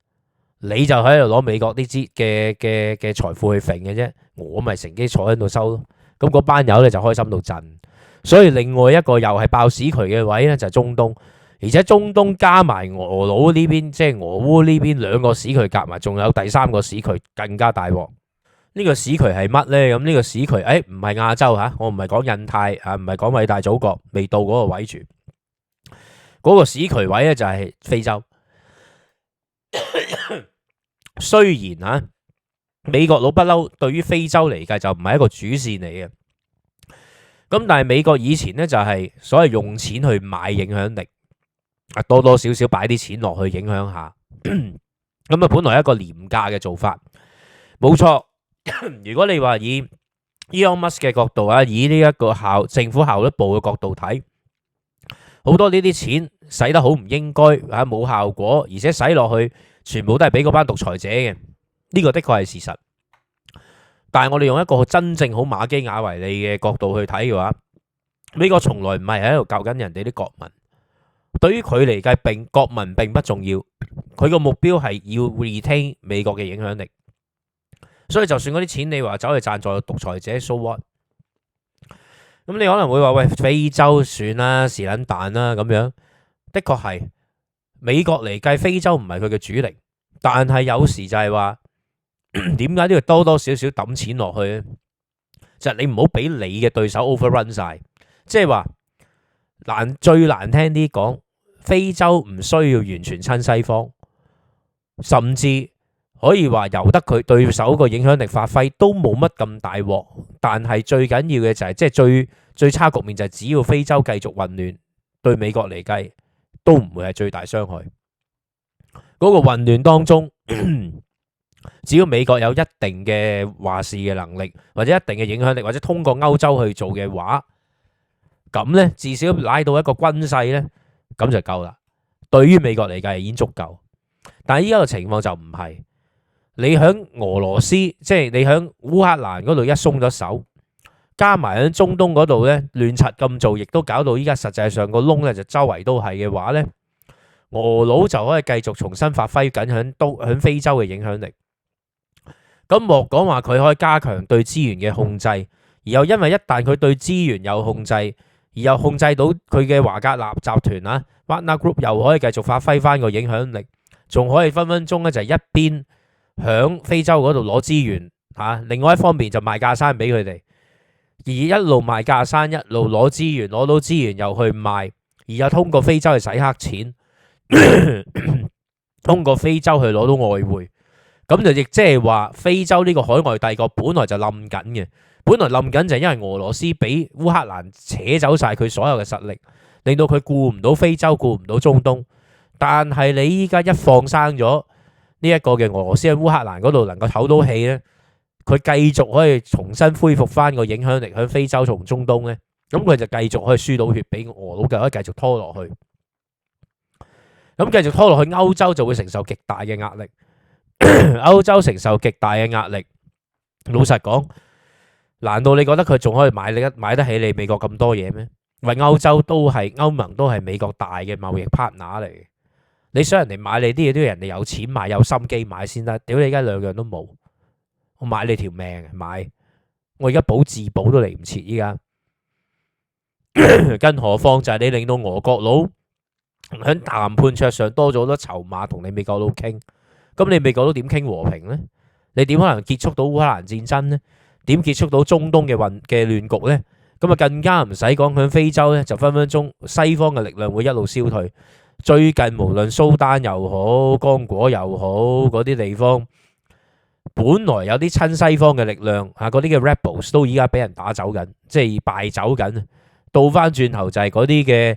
你就喺度攞美國啲嘅財富去揈嘅啫，我咪乘機坐喺度收咯。咁嗰班友咧就開心到震。所以另外一個又係爆屎渠嘅位咧就係中東。而且中東加埋俄佬呢邊，即係俄烏呢邊兩個屎渠夾埋，仲有第三個屎渠更加大鑊。呢個屎渠係乜呢？咁呢個屎渠，唔係亞洲嚇，我唔係講印太嚇，唔係講偉大祖國，未到嗰個位住。嗰個屎渠位咧就係非洲。雖然嚇美國佬不嬲，對於非洲嚟計就唔係一個主線嚟嘅。咁但係美國以前呢，就係所謂用錢去買影響力。多多少少擺啲錢落去影響下，咁啊本來一個廉價嘅做法，冇錯。如果你話以 Elon Musk 嘅角度啊，以呢一個政府效率部嘅角度睇，好多呢啲錢使得好唔應該啊，冇效果，而且使落去全部都係俾嗰班獨裁者嘅，呢個的確係事實。但係我哋用一個真正好馬基雅維利嘅角度去睇嘅話，美國從來唔係喺度救緊人哋啲國民。對於佢嚟計，國民並不重要，佢個目標係要 retain 美國嘅影響力。所以就算嗰啲錢你話走去贊助獨裁者 ，so what？ 咁你可能會話喂，非洲算啦，是撚蛋啦咁樣。的確係美國嚟計，非洲唔係佢嘅主力，但係有時就係話點解都要多多少少抌錢落去咧？就係你唔好俾你嘅對手 overrun 晒，即係話最難聽啲講。非洲唔需要完全親西方，甚至可以話由得佢對手個影響力發揮都冇乜咁大鑊。但係最緊要嘅就係即係最差局面就係只要非洲繼續混亂，對美國嚟計都唔會係最大傷害。嗰個混亂當中，只要美國有一定嘅話事嘅能力，或者一定嘅影響力，或者通過歐洲去做嘅話，咁呢至少拉到一個軍勢呢。咁就夠啦。對於美國嚟計已經足夠，但係依家嘅情況就唔係。你響俄羅斯，即係你響烏克蘭嗰度一鬆咗手，加埋喺中東嗰度咧亂柒咁做，亦都搞到依家實際上個窿咧就周圍都係嘅話咧，俄佬就可以繼續重新發揮緊響非洲嘅影響力。咁莫講話佢可以加強對資源嘅控制，而又因為一旦佢對資源有控制，而又控制到佢嘅華格納集團啊 Wagner Group 又可以繼續發揮翻個影響力，仲可以分分鐘咧就係一邊響非洲嗰度攞資源嚇，另外一方面就賣架生俾佢哋，而一路賣架生一路攞資源，攞到資源又去賣，而又通過非洲去洗黑錢，通過非洲去攞到外匯，咁就亦即係話非洲呢個海外帝國本來就冧緊嘅。本來冧緊就係因為俄羅斯俾烏克蘭扯走晒佢所有嘅實力，令到佢顧唔到非洲，顧唔到中東。但係你依家一放生咗呢一個嘅俄羅斯喺烏克蘭嗰度能夠唞到氣咧，佢繼續可以重新恢復翻個影響力喺非洲同中東呢，咁佢就繼續可以輸到血俾俄佬，就可以繼續拖落去。咁繼續拖落去，歐洲就會承受極大嘅壓力。歐洲承受極大嘅壓力，老實講，難道你覺得佢仲可以買得起你美國咁多嘢咩？因為歐盟都係美國大嘅貿易 partner 嚟。你想人哋買你啲嘢，都要人哋有錢買，有心機買先得。屌你而家兩樣都冇，我買你條命買，我而家保自保都嚟唔切依家。更何況就係你令到俄國佬喺談判桌上多咗好多籌碼同你美國佬傾，咁你美國佬點傾和平呢？你點可能結束到烏克蘭戰爭呢？點結束到中東嘅亂局呢？咁啊更加唔使講，喺非洲呢，就分分鐘西方嘅力量會一路消退。最近無論蘇丹又好，剛果又好，嗰啲地方本來有啲親西方嘅力量嗰啲嘅 rebels 都依家俾人打走緊，即係敗走緊。倒翻轉頭就係嗰啲嘅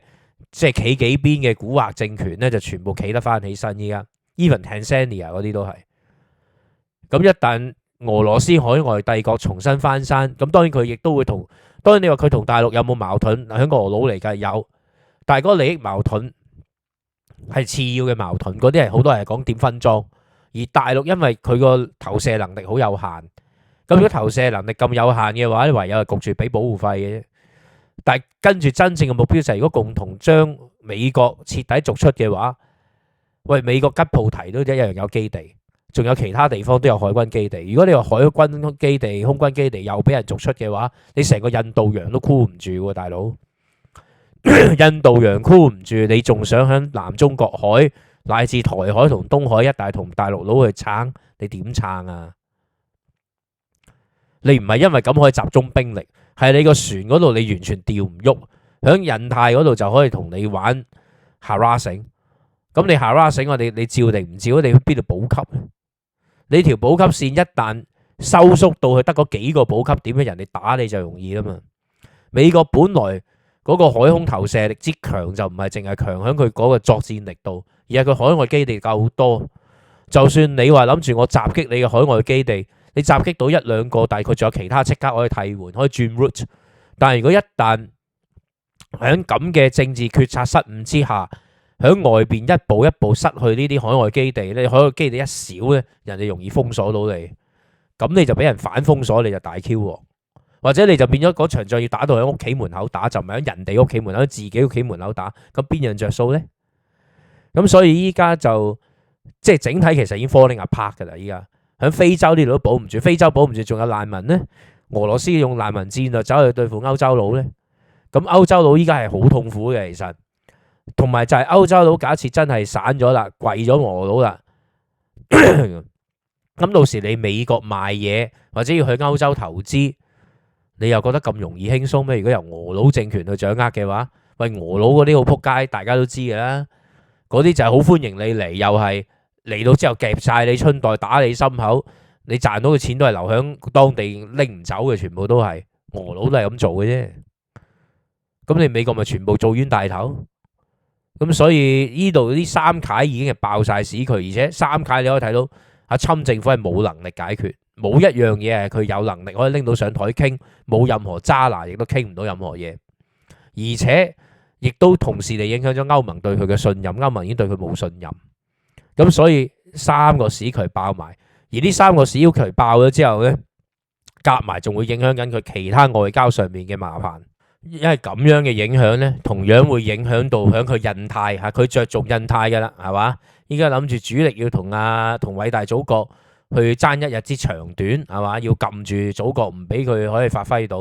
即係企幾邊嘅古惑政權呢，就全部企得翻起身。依家 even Tanzania 嗰啲都係。咁一旦俄羅斯海外帝國重新翻山，咁當然佢亦都會當然你話佢同大陸有冇矛盾？喺俄佬嚟計有，但係嗰個利益矛盾係次要嘅矛盾，嗰啲係好多人講點分贓。而大陸因為佢個投射能力好有限，咁如果投射能力咁有限嘅話，唯有係焗住俾保護費嘅啫。但係跟住真正嘅目標就係如果共同將美國徹底逐出嘅話，喂，美國吉布提都一樣有基地，仲有其他地方都有海軍基地。如果你話海軍基地、空軍基地又俾人逐出嘅話，你成個印度洋都箍唔住喎，大佬。印度洋箍唔住，你仲想喺南中國海乃至台海同東海一帶同大陸佬去撐，你點撐啊？你唔係因為咁可以集中兵力，係你個船嗰度你完全調唔喐，喺印太嗰度就可以同你玩 harassing。咁你 harassing 我哋，你照定唔照？你去邊度補給？你條補給線一旦收縮到去得嗰幾個補給點，人哋打你就容易啦嘛。美國本來嗰個海空投射力之強就唔係淨係強喺佢嗰個作戰力度，而係佢海外基地夠多。就算你話諗住我襲擊你嘅海外基地，你襲擊到一兩個，但係佢仲有其他即刻可以替換，可以轉 route。但係如果一旦喺咁嘅政治決策失誤之下，喺外邊一步一步失去呢啲海外基地咧，海外基地一少咧，人哋容易封鎖到你，咁你就俾人反封鎖，你就大 Q 喎。或者你就變咗嗰場仗要打到喺屋企門口打，就唔係喺人哋屋企門口，自己屋企門口打，咁邊樣着數呢？咁所以依家就即係整體其實已經 falling apart 噶啦。依家喺非洲呢度都保唔住，非洲保唔住，仲有難民呢。俄羅斯用難民戰就走去對付歐洲佬呢。咁歐洲佬依家係好痛苦嘅，其實同埋就係歐洲佬假設真係散咗啦，跪咗俄佬啦，咁到時你美國賣嘢或者要去歐洲投資，你又覺得咁容易輕鬆咩？如果由俄佬政權去掌握嘅話，喂，俄佬嗰啲好撲街，大家都知㗎啦。嗰啲就係好歡迎你嚟，又係嚟到之後夾晒你春袋，打你心口，你賺到嘅錢都係留喺當地拎唔走嘅，全部都係俄佬都係咁做嘅啫。咁你美國咪全部做冤大頭？咁所以呢度啲三楷已經係爆晒屎渠，而且三楷你可以睇到阿侵政府係冇能力解決。冇一樣嘢係佢有能力可以拎到上台傾，冇任何渣拿，亦都傾唔到任何嘢，而且亦都同時地影響咗歐盟對佢嘅信任，歐盟已經對佢冇信任，咁所以三個屎渠爆埋，而呢三個屎渠爆咗之後呢，夾埋仲會影響緊佢其他外交上面嘅麻煩，因為咁樣嘅影響呢，同樣會影響到響佢印太嚇，佢着重印太㗎啦，係嘛？依家諗住主力要同偉大祖國去爭一日之長短，係嘛？要撳住祖國唔俾佢可以發揮到。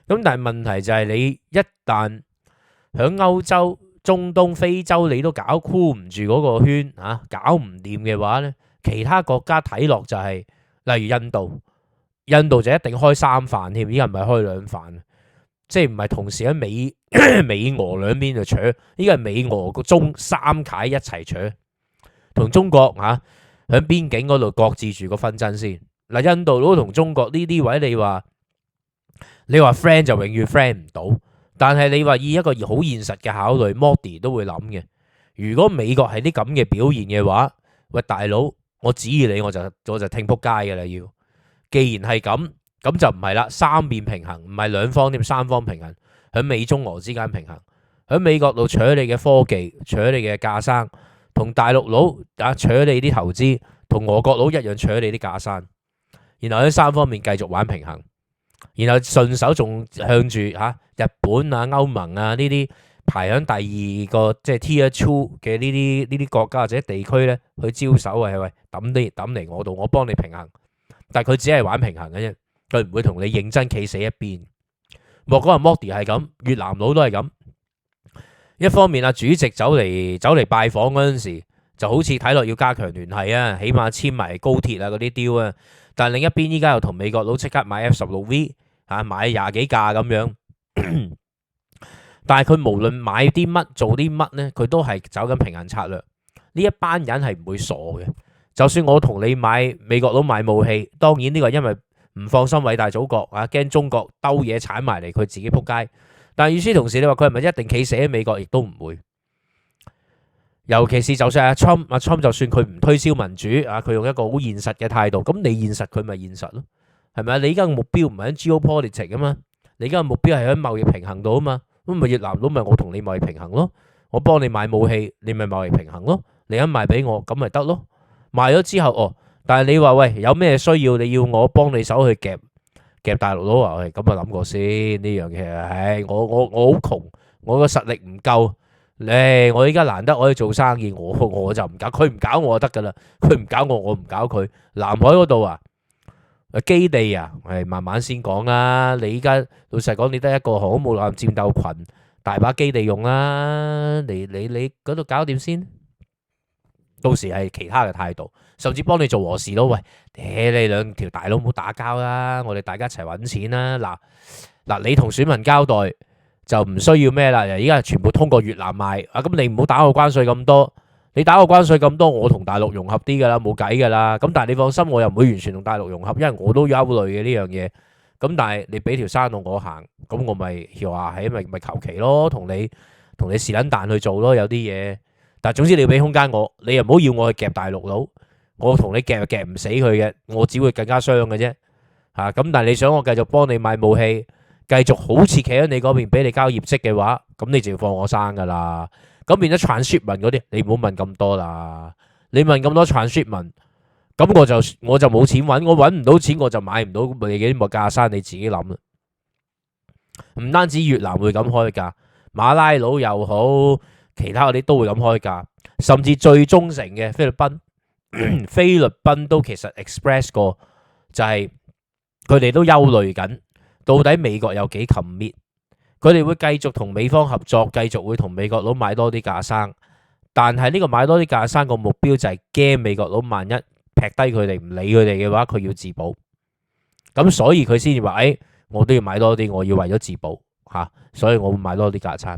咁但係問題就係你一旦響歐洲、中東、非洲你都搞箍唔住嗰個圈嚇，搞唔掂嘅話呢，其他國家睇落就係例如印度，印度就一定開三飯添，依家唔係開兩飯，即係唔係同時喺美俄兩邊就搶，依家係美俄個中三楷一齊搶，同中國嚇。喺邊境嗰度擱置住個紛爭先。嗱，印度佬同中國呢啲位，你話 friend 就永遠 friend 唔到。但係你話以一個好現實嘅考慮，Modi 都會諗嘅。如果美國係啲咁嘅表現嘅話，喂大佬，我指意你我就聽仆街㗎啦要。既然係咁，咁就唔係啦，三面平衡，唔係兩方添，三方平衡，喺美中俄之間平衡，喺美國度取你嘅科技，取你嘅架生，同大陸佬取你啲投資，同俄國佬一樣取你啲架生，然後喺三方面繼續玩平衡，然後順手仲向住日本啊、歐盟啊呢啲排喺第二個即係 Tier 2嘅呢啲國家或者地區咧去招手啊，喂抌嚟我度，我幫你平衡。但係佢只係玩平衡嘅啫，佢唔會同你認真企死一邊。莫講話 Modi 係咁，越南佬都係咁。一方面主席走嚟拜訪嗰陣時，就好似睇落要加強聯繫啊，起碼簽埋高鐵啊嗰啲 deal 啊。但係另一邊依家又同美國佬即刻買 F-16V 買廿幾架咁樣。但係佢無論買啲乜做啲乜呢，佢都係走緊平衡策略。呢一班人係唔會傻嘅。就算我同你買美國佬買武器，當然呢個因為唔放心偉大祖國驚中國兜嘢鏟埋嚟，佢自己撲街。但係與此同時，你話佢係咪一定企死喺美國，亦都唔會。尤其是就算阿 Trump 就算佢唔推銷民主佢用一個好現實嘅態度，咁你現實佢咪現實咯，係咪啊？你而家嘅目標唔係喺 geopolitics 啊嘛，你而家嘅目標係喺貿易平衡度啊嘛，咁咪越南佬咪我同你貿易平衡咯，我幫你買武器，你咪貿易平衡咯，你肯賣俾我咁咪得咯。賣咗之後但係你話喂有咩需要你要我幫你手去夾大陸佬啊？喂，咁啊諗過先呢樣嘢，我好窮，我個實力唔夠，我依家難得可以做生意，我就唔搞，佢唔搞我就得噶啦，佢唔搞我唔搞佢。南海嗰度基地慢慢先講啦。你依家老實講，你得一個航空母艦戰鬥群，大把基地用啦，你嗰度搞掂先。到時係其他嘅態度，甚至幫你做和事咯。喂，你兩條大佬唔好打交啦，我哋大家一齊揾錢啦。嗱，你同選民交代就唔需要咩啦。而家全部通過越南賣咁你唔好打我關稅咁多。你打我關稅咁多，我同大陸融合啲噶啦，冇計噶啦。咁但係你放心，我又唔會完全同大陸融合，因為我都憂慮嘅呢樣嘢。咁但係你俾條山路我行，咁我咪條話係咪求其咯，同你是撚蛋去做咯，有啲嘢。但係總之你要俾空間我，你又唔好要我去夾大陸佬，我同你夾又夾唔死佢嘅，我只會更加傷嘅啫。咁但係你想我繼續幫你買武器，繼續好似企喺你嗰邊俾你交業績嘅話，咁你就要放我生噶啦。咁變咗 transshipment 嗰啲，你唔好問咁多啦。你問咁多 transshipment，咁我就冇錢揾，我揾唔到錢我就買唔到你嘅啲架生，你自己諗啦。唔單止越南會咁開價，馬拉佬又好。其他嗰啲都會咁開價，甚至最忠誠嘅菲律賓都其實 express 過，就係佢哋都憂慮緊，到底美國有幾 commit，佢哋會繼續同美方合作，繼續會同美國佬買多啲架生，但係呢個買多啲架生個目標就係驚美國佬萬一劈低佢哋唔理佢哋嘅話，佢要自保，咁所以佢先至話我都要買多啲，我要為咗自保所以我會買多啲架生。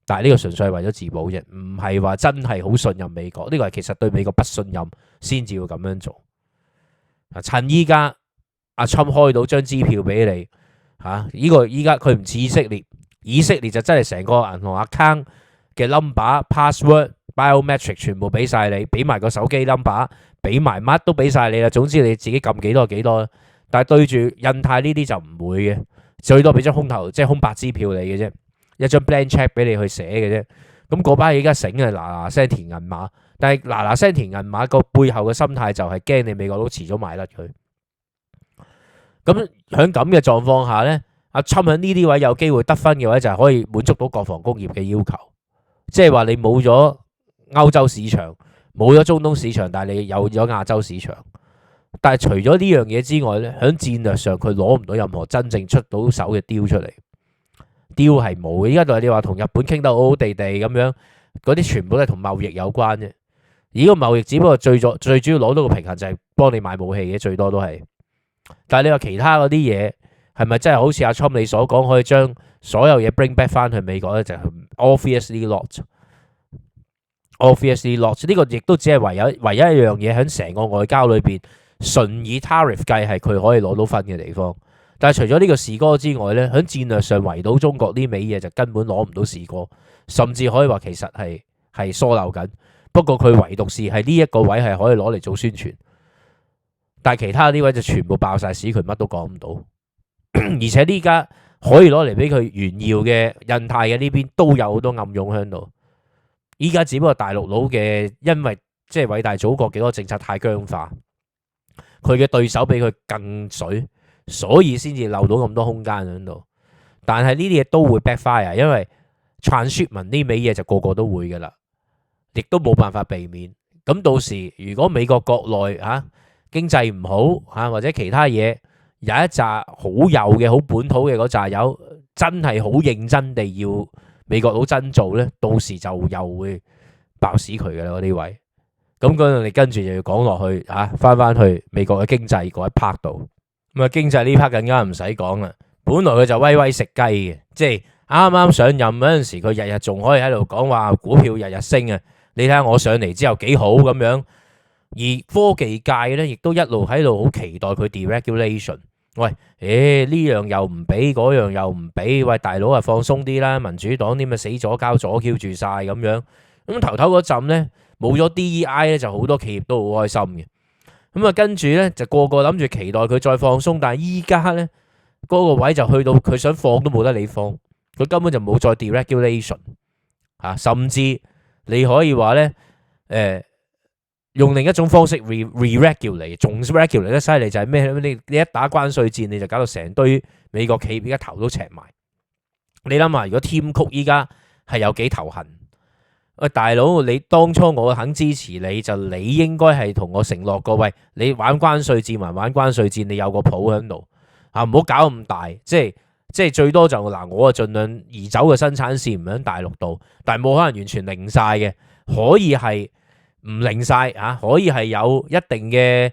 但係呢個純粹係為咗自保啫，唔係話真係好信任美國。呢個係其實對美國不信任先至會咁樣做。趁依家阿 Trump 開到張支票俾你呢個依家佢唔似以色列，以色列就真係成個銀行 account 嘅 number、password、biometric 全部俾晒你，俾埋個手機 number， 俾埋乜都俾晒你啦。總之你自己撳幾多就幾多。但係對住印太呢啲就唔會嘅，最多俾張空頭即係空白支票你嘅啫。一張 blank check 俾你去寫嘅啫，咁嗰班而家醒啊，嗱嗱聲填銀碼，但係嗱嗱聲填銀碼個背後嘅心態就係驚你美國佬遲早賣甩佢。咁喺咁嘅狀況下呢，阿 Trump 喺呢啲位有機會得分嘅話，就係可以滿足到國防工業嘅要求，即係話你冇咗歐洲市場，冇咗中東市場，但係你有咗亞洲市場。但係除咗呢樣嘢之外呢，喺戰略上佢攞唔到任何真正出到手嘅 deal 出嚟。deal 係冇嘅，依家就係你話同日本傾得好好地地咁樣，嗰啲全部都係同貿易有關啫。而個貿易只不過最主要攞到個平衡就係幫你買武器嘅，最多都係。但係你話其他嗰啲嘢係咪真係好似阿 Trump 你所講，可以將所有嘢 bring back 翻去美國咧？就係 obviously not。obviously not。呢個亦都只係唯一一樣嘢喺成個外交裏邊純以 tariff 計係佢可以攞到分嘅地方。但係除咗呢個士哥之外呢，喺戰略上圍堵中國呢味嘢就根本攞唔到士哥，甚至可以話其實係疏漏緊。不過佢唯獨是係呢一個位係可以攞嚟做宣傳。但係其他啲位就全部爆晒屎，佢乜都講唔到。而且呢家可以攞嚟俾佢炫耀嘅印太嘅呢邊都有好多暗湧喺度。依家只不過大陸佬嘅因為即係偉大祖國幾多政策太僵化，佢嘅對手比佢更水，所以先至漏到咁多空間喺度。但係呢啲嘢都會 backfire，因為 transshipment 呢味嘢就個個都會噶啦，亦都冇辦法避免。咁到時如果美國國內經濟唔好或者其他嘢有一紮好幼嘅好本土嘅嗰紮友真係好認真地要美國佬真做呢，到時就又會爆死佢噶啦嗰啲位。咁嗰陣你跟住就要講落去翻去美國嘅經濟嗰一 part 度。咁啊經濟呢 part 更加唔使講啦，本來佢就威威食雞嘅，即係啱啱上任嗰陣時，佢日日仲可以喺度講話股票日日升啊！你睇下我上嚟之後幾好咁樣。而科技界咧，亦都一路喺度好期待佢 deregulation。喂，呢樣又唔俾，嗰樣又唔俾。喂，大佬啊，放鬆啲啦！民主黨啲咪死左膠左 Q 住晒咁樣。咁頭頭嗰陣咧，冇咗 DEI 咧，就好多企業都好開心嘅。咁啊，跟住咧就個個諗住期待佢再放鬆，但係依家咧嗰個位就去到佢想放都冇得你放，佢根本就冇再 deregulation 甚至你可以話咧用另一種方式 re-regulate， 仲 regulate 得犀利就係咩？你一打關稅戰，你就搞到成堆美國企業而家頭都赤埋。你諗下，如果 Tim Cook 依家係有幾頭痕？喂，大佬，你當初我肯支持你，就你應該係同我承諾過，喂，你玩關稅戰還玩關稅戰，你有個譜喺度唔好搞咁大，即係最多就我啊盡量移走嘅生產線唔喺大陸度，但係冇可能完全零晒嘅，可以係唔零晒可以係有一定嘅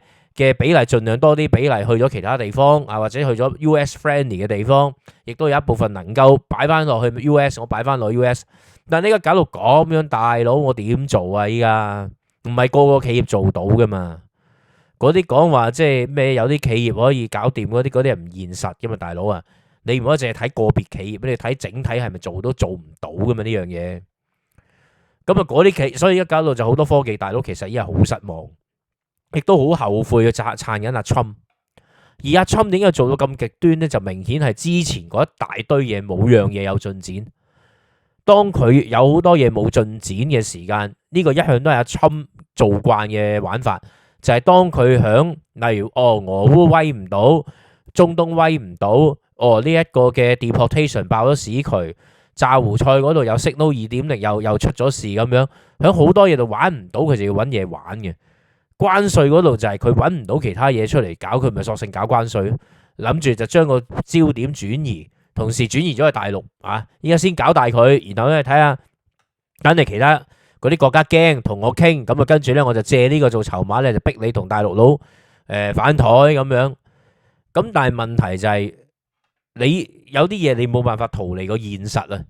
比例，盡量多啲比例去咗其他地方或者去咗 US friendly 嘅地方，亦都有一部分能夠擺翻落去 US， 我擺翻落 US。但係呢家搞到咁樣，大佬我點做啊？依家唔係個個企業做到噶嘛？嗰啲講話即係咩？有啲企業可以搞掂嗰啲係唔現實噶嘛？大佬啊，你唔可以淨係睇個別企業，你睇整體係咪做都做唔到噶嘛？呢樣嘢咁嗰啲企，所以一搞到就好多科技大佬其實依家好失望，亦都好後悔去撐緊阿Trump。而阿Trump點解做到咁極端呢？就明顯係之前嗰一大堆嘢冇樣嘢有進展。當佢有好多嘢冇進展嘅時間，呢個一向都係阿Trump做慣嘅玩法，就係當佢響例如俄烏威唔到，中東威唔到，呢一個嘅 deportation 爆咗屎渠，炸胡菜嗰度有 signal 2.0又出咗事咁樣，響好多嘢度玩唔到，佢就要揾嘢玩嘅。關稅嗰度就係佢揾唔到其他嘢出嚟搞，佢咪索性搞關稅，諗住就將個焦點轉移。同時轉移咗去大陸依家先搞大佢，然後咧睇下，等你其他嗰啲國家驚同我傾，咁跟住咧我就借呢個做籌碼咧，就逼你同大陸佬反台咁樣。咁但係問題就係你有啲嘢你冇辦法逃離個現實啊，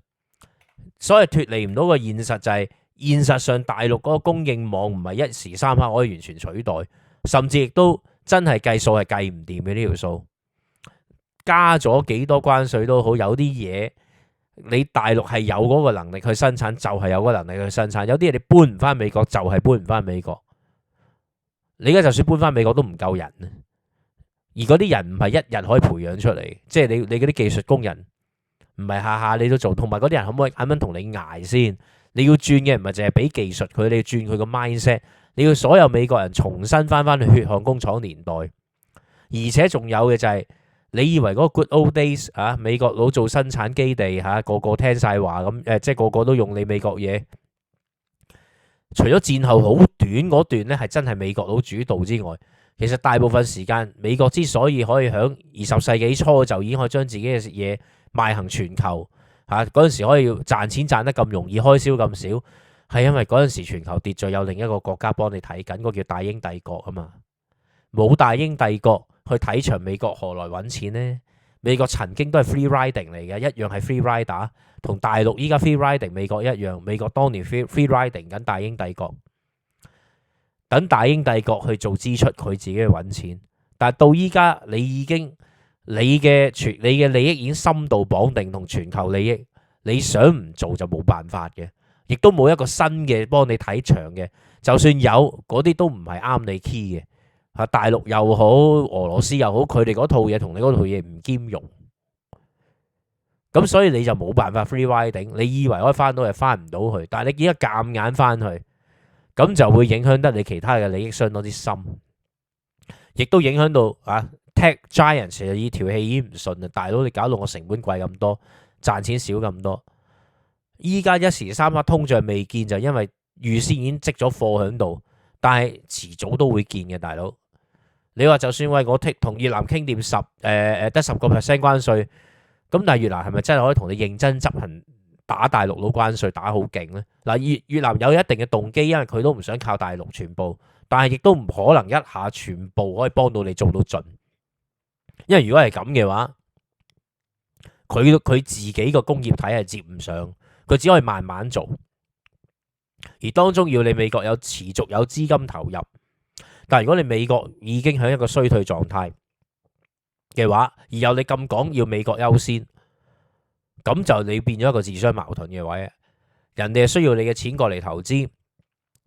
所以脫離唔到個現實就係現實上大陸嗰個供應網唔係一時三刻可以完全取代，甚至亦都真係計數係計唔掂嘅呢條數。加咗幾多關稅都好，有啲嘢你大陸係有嗰個能力去生產，就係有嗰個能力去生產。有啲嘢你搬唔翻美國，就係搬唔翻美國。你而家就算搬翻美國都唔夠人，而嗰啲人唔係一日可以培養出嚟，即係你嗰啲技術工人唔係下下你都做，同埋嗰啲人可唔可以肯唔肯同你捱先？你要轉嘅唔係淨係俾技術佢，你要轉佢個 mindset， 你要所有美國人重新翻去血汗工廠年代，而且仲有嘅就係。你以為嗰個 good old days 美國佬做生產基地個個聽晒話咁即係個個都用你美國嘢。除咗戰後好短嗰段咧係真係美國佬主導之外，其實大部分時間美國之所以可以響20世紀初就已經可以將自己嘅嘢賣行全球嗰陣時可以賺錢賺得咁容易，開銷咁少，係因為嗰陣時全球秩序有另一個國家幫你睇緊，個叫大英帝國啊嘛。冇大英帝國去睇場美國何來揾錢呢？美國曾經都係 free riding 嚟嘅，一樣係 free rider， 同大陸依家 free riding 美國一樣。美國當年 free riding 緊大英帝國，等大英帝國去做支出，佢自己去揾錢。但係到依家你嘅利益已經深度綁定同全球利益，你想唔做就冇辦法嘅，亦都冇一個新嘅幫你睇場嘅。就算有嗰啲都唔係啱你 key 嘅。嚇，大陸又好，俄羅斯又好，佢哋嗰套嘢同你嗰套嘢唔兼容，咁所以你就冇辦法 free riding。你以為可以翻到，又翻唔到去，但係你而家夾硬翻去，咁就會影響得你其他嘅利益相當之深，亦都影響到Tech Giant 其實呢條氣已經唔順啦，大佬你搞到我成本貴咁多，賺錢少咁多，依家一時三刻通脹未見，就因為預先已經積咗貨喺度，但係遲早都會見嘅，大佬。你話就算喂我同越南傾掂得10% 關稅，咁但係越南係咪真係可以同你認真執行打大陸佬關稅打好勁呢？嗱，越南有一定嘅動機，因為佢都唔想靠大陸全部，但係亦都唔可能一下全部可以幫到你做到盡，因為如果係咁嘅話，佢自己個工業體係接唔上，佢只可以慢慢做，而當中要你美國有持續有資金投入。但係如果你美國已經喺一個衰退狀態嘅話，而有你咁講要美國優先，咁就你變咗一個自相矛盾嘅位。人哋係需要你嘅錢過嚟投資，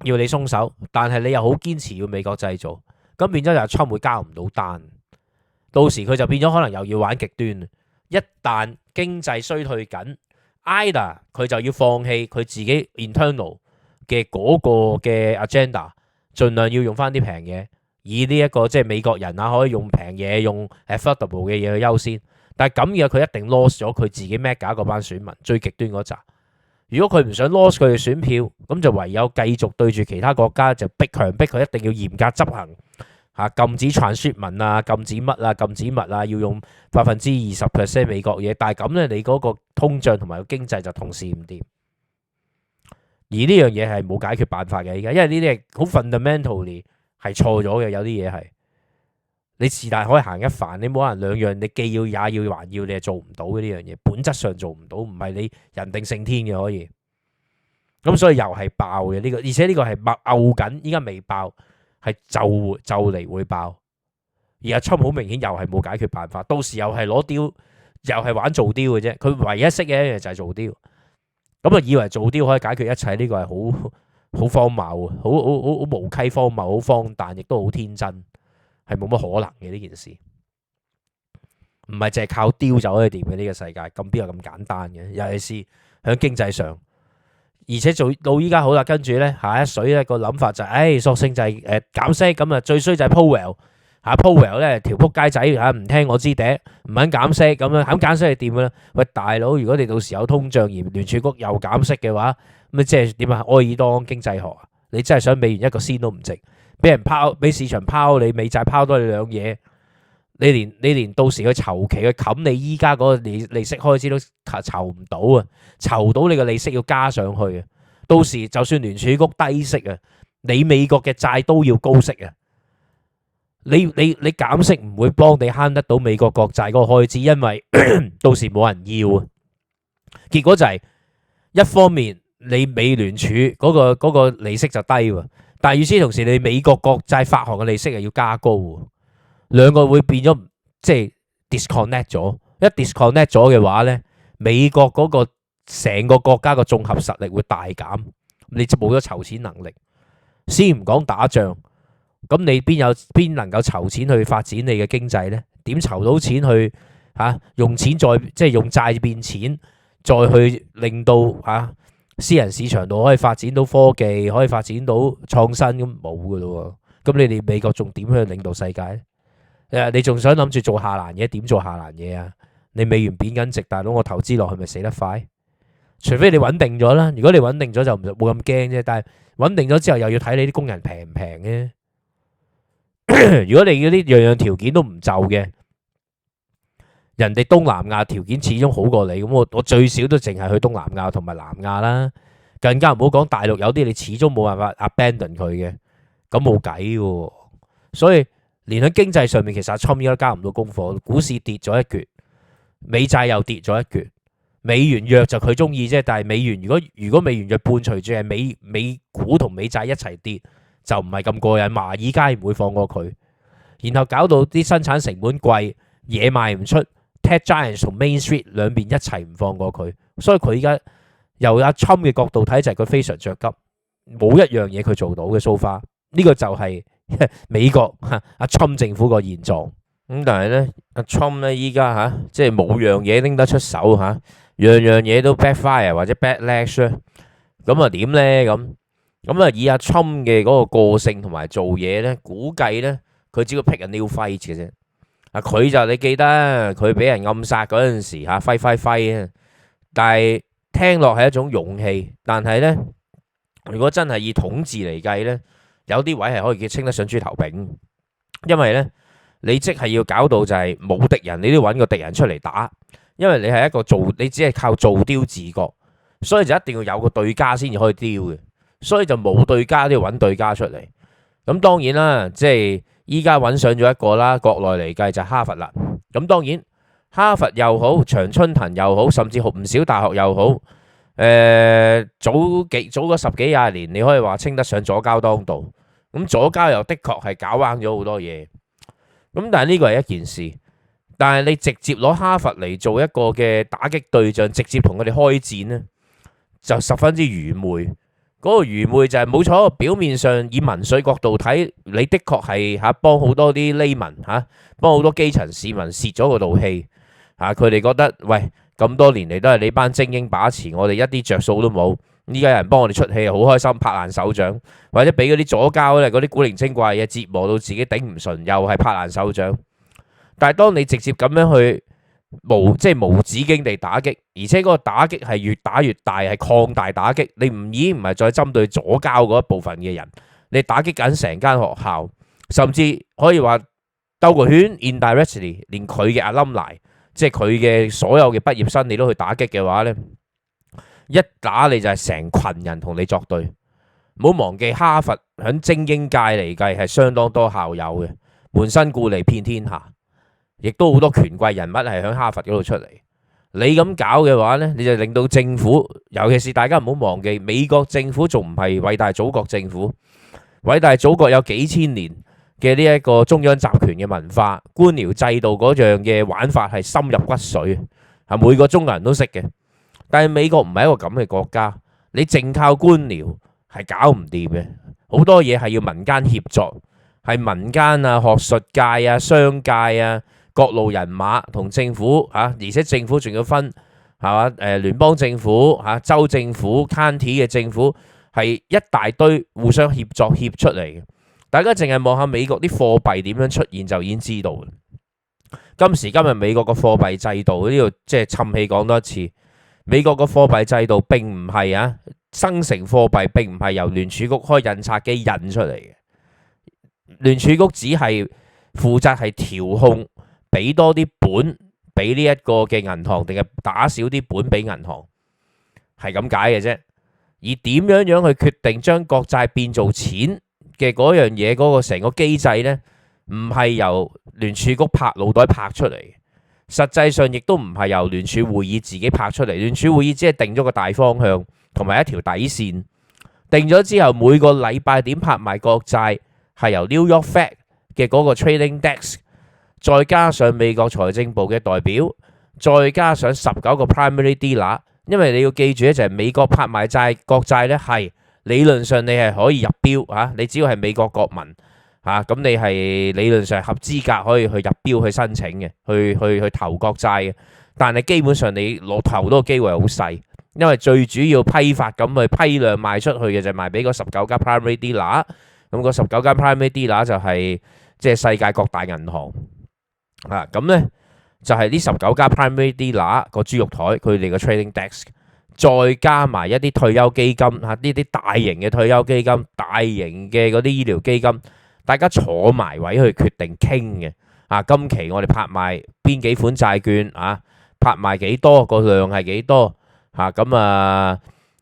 要你鬆手，但係你又好堅持要美國製造，咁變咗就Trump會交唔到單，到時佢就變咗可能又要玩極端。一旦經濟衰退緊，either 佢就要放棄佢自己 internal 嘅嗰個嘅 agenda。盡量要用翻啲平嘢，以呢一個即係美國人可以用平嘢，用 affordable 嘅嘢去優先。但係咁嘅佢一定 lost 咗佢自己 mega 嗰班選民最極端嗰扎。如果佢唔想 lost 佢哋選票，咁就唯有繼續對住其他國家就強迫佢一定要嚴格執行禁止 transshipment 禁止乜禁止物要用20% 美國嘢。但係咁咧，你嗰個通脹同埋個經濟就同時唔掂。而呢樣嘢係冇解決辦法嘅，依家，因為呢啲係好 fundamentally 係錯咗嘅，有啲嘢係你是但可以行一番，你冇可能兩樣，你既要也要還要，你係做唔到嘅呢樣嘢，本質上做唔到，唔係你人定勝天嘅可以。咁所以又係爆嘅呢個，而且呢個係漚緊，依家未爆，係就嚟會爆。而阿Trump好明顯又係冇解決辦法，到時又係攞雕，又係玩做雕嘅啫。佢唯一識嘅一樣就係做雕。咁啊，以為做雕可以解決一切，呢個係好荒謬，好無稽荒謬，好荒誕，亦都好天真，係冇乜可能嘅呢件事。唔係淨係靠雕就可以掂嘅呢個世界，咁邊有咁簡單嘅？尤其是喺經濟上，而且做到依家好啦，跟住咧下一水咧個諗法就係，索性就係減息，咁啊最衰就係 Powell 咧條撲街仔唔聽我支笛，唔肯減息，咁樣肯減息係掂嘅啦。喂大佬，如果你到時有通脹而聯儲局又減息嘅話，咁即係點啊？愛爾多安經濟學啊？你真係想美元一個仙都唔值，俾市場拋你美債拋多你兩嘢，你連到時去籌期去冚你依家嗰個利息開支都籌唔到啊！籌到你個利息要加上去啊！到時就算聯儲局低息啊，你美國嘅債都要高息啊！你減息唔會幫你慳得到美國國債嗰個開支，因為到時冇人要啊。結果就係一方面你美聯儲嗰個利息就低喎，但係與此同時你美國國債發行嘅利息係要加高喎，兩個會變咗即係 disconnect 咗。一 disconnect 咗嘅話咧，美國嗰個成個國家個綜合實力會大減，你就冇咗籌錢能力。先唔講打仗。咁你邊能夠籌錢去發展你嘅經濟呢？點籌到錢去用錢再即係用債變錢，再去令到私人市場度可以發展到科技，可以發展到創新，咁冇噶咯喎。咁你哋美國仲點去領導世界呢？你仲想諗住做下欄嘢？點做下欄嘢啊？你美元貶緊值，大佬我投資落去咪死得快？除非你穩定咗啦。如果你穩定咗就冇咁驚啫。但係穩定咗之後又要睇你啲工人平唔平嘅。如果你嗰啲樣樣條件都唔就嘅，人哋東南亞條件始終好過你，咁我最少都淨係去東南亞同埋南亞啦，更加唔好講大陸有啲你始終冇辦法 abandon 佢嘅，咁冇計嘅。所以連喺經濟上面，其實阿Trump都交唔到功課，股市跌咗一橛，美債又跌咗一橛，美元弱就佢中意啫，但係美元如果美元弱伴隨住係美股同美債一齊跌，就唔係咁過癮，華爾街唔會放過佢，然後搞到啲生產成本貴，嘢賣唔出 ，Tech Giants 同 Main Street 兩邊一齊唔放過佢，所以佢而家由阿Trump嘅角度睇就係佢非常着急，冇一樣嘢佢做到嘅 so far，呢個就係美國阿 Trump 政府個現狀。咁但係咧，阿 Trump 咧依家即係冇樣嘢拎得出手樣樣嘢都 backfire 或者 backlash 咧。咁啊點咧咁啊以阿 Trump 嘅嗰個個性同埋做嘢咧，估計咧佢只會 pick a new fight 嘅啫。佢就你記得佢俾人暗殺嗰陣時揮啊，但係聽落係一種勇氣，但係咧如果真係以統治嚟計咧，有啲位係可以稱得上豬頭炳，因為咧你即係要搞到就係冇敵人，你都要揾個敵人出嚟打，因為你係一個你只係靠做雕自國，所以就一定要有個對家先至可以雕嘅，所以就冇對家都要揾對家出嚟。咁當然啦，即係依家揾上咗一個啦，國內嚟計就係哈佛啦。咁當然哈佛又好，長春藤又好，甚至乎唔少大學又好，早嗰十幾廿年，你可以話稱得上左膠當道。咁左膠又的確係搞彎咗好多嘢。咁但係呢個係一件事，但係你直接攞哈佛嚟做一個嘅打擊對象，直接同佢哋開戰呢，就十分之愚昧。嗰個愚昧就係冇錯，表面上以民粹角度睇，你的確係幫好多啲 layman 幫好多基層市民泄咗嗰道氣佢哋覺得喂，咁多年嚟都係你班精英把持，我哋一啲着數都冇。依家有人幫我哋出氣，好開心，拍爛手掌，或者俾嗰啲左膠咧，嗰啲古靈精怪嘢折磨到自己頂唔順，又係拍爛手掌。但係當你直接咁樣去即係無止境地打擊，而且嗰個打擊係越打越大，係擴大打擊。你已經唔係再針對左膠嗰一部分嘅人，你打擊緊成間學校，甚至可以話兜個圈 indirectly， 連佢嘅 alumni，即係佢嘅所有嘅畢業生，你都去打擊嘅話呢，一打你就係成群人同你作對。唔好忘記哈佛喺精英界嚟計係相當多校友嘅，門生故吏遍天下。亦都好多權貴人物係喺哈佛嗰度出嚟。你咁搞嘅話呢，你就令到政府，尤其是大家唔好忘記，美國政府仲唔係偉大祖國政府。偉大祖國有幾千年嘅呢一個中央集權嘅文化，官僚制度嗰樣嘅玩法係深入骨髓，係每個中國人都識嘅。但係美國唔係一個咁嘅國家，你淨靠官僚係搞唔掂嘅，好多嘢係要民間協作，係民間學術界商界各路人馬同政府而且政府仲要分係嘛？聯邦政府州政府 county 嘅政府係一大堆互相協作協出嚟嘅。大家淨係望下美國啲貨幣點樣出現就已經知道。今時今日美國個貨幣制度呢度即係氹氣講多一次，美國個貨幣制度並唔係生成貨幣，並唔係由聯儲局開印刷機印出嚟嘅。聯儲局只係負責係調控，俾多啲本俾呢一個嘅銀行，定係打少啲本俾銀行，係咁解嘅啫。而點樣樣去決定將國債變做錢嘅嗰樣嘢，嗰個成個機制呢，唔係由聯儲局拍腦袋拍出嚟，實際上亦都唔係由聯儲會議自己拍出嚟。聯儲會議只係定咗個大方向同埋一條底線，定咗之後每個禮拜點拍賣國債係由 New York Fed 嘅嗰個 trading desk，再加上美國財政部嘅代表，再加上19個 primary dealer， 因為你要記住咧，就係美國拍賣國債咧，係理論上你係可以入標你只要係美國國民咁你係理論上合資格可以去入標去申請嘅，去投國債嘅。但係基本上你攞投到嘅機會係好細，因為最主要批發咁去批量賣出去嘅就係賣俾嗰19間 primary dealer， 咁嗰19間 primary dealer 就係即係世界各大銀行。咁呢就係呢19家 primary dealer 個豬肉台，佢哋個 trading desk， 再加埋一啲退休基金呢啲大型嘅退休基金、大型嘅嗰啲醫療基金，大家坐埋位去決定傾嘅。今期我哋拍賣邊幾款債券拍賣幾多，個量係幾多咁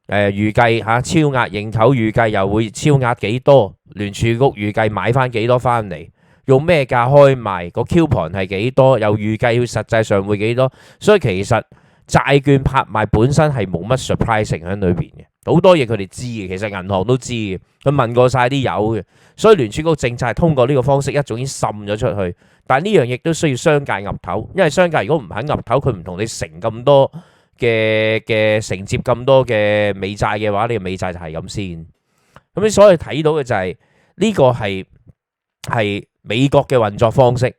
預計超額認購，預計又會超額幾多，聯儲局預計買翻幾多翻嚟，用咩價開賣，個 coupon 係幾多，又預計實際上會幾多。所以其實債券拍賣本身係冇乜 surprising 喺裏邊嘅，好多嘢佢哋知嘅，其實銀行都知嘅，佢問過晒啲友嘅。所以聯儲局政策係通過呢個方式一早已經滲咗出去，但係呢樣亦都需要商界岌頭，因為商界如果唔肯岌頭，佢唔同你承咁多嘅承接咁多嘅美債嘅話，呢個美債就係咁先。咁你所以睇到嘅就係呢個係係美國嘅運作方式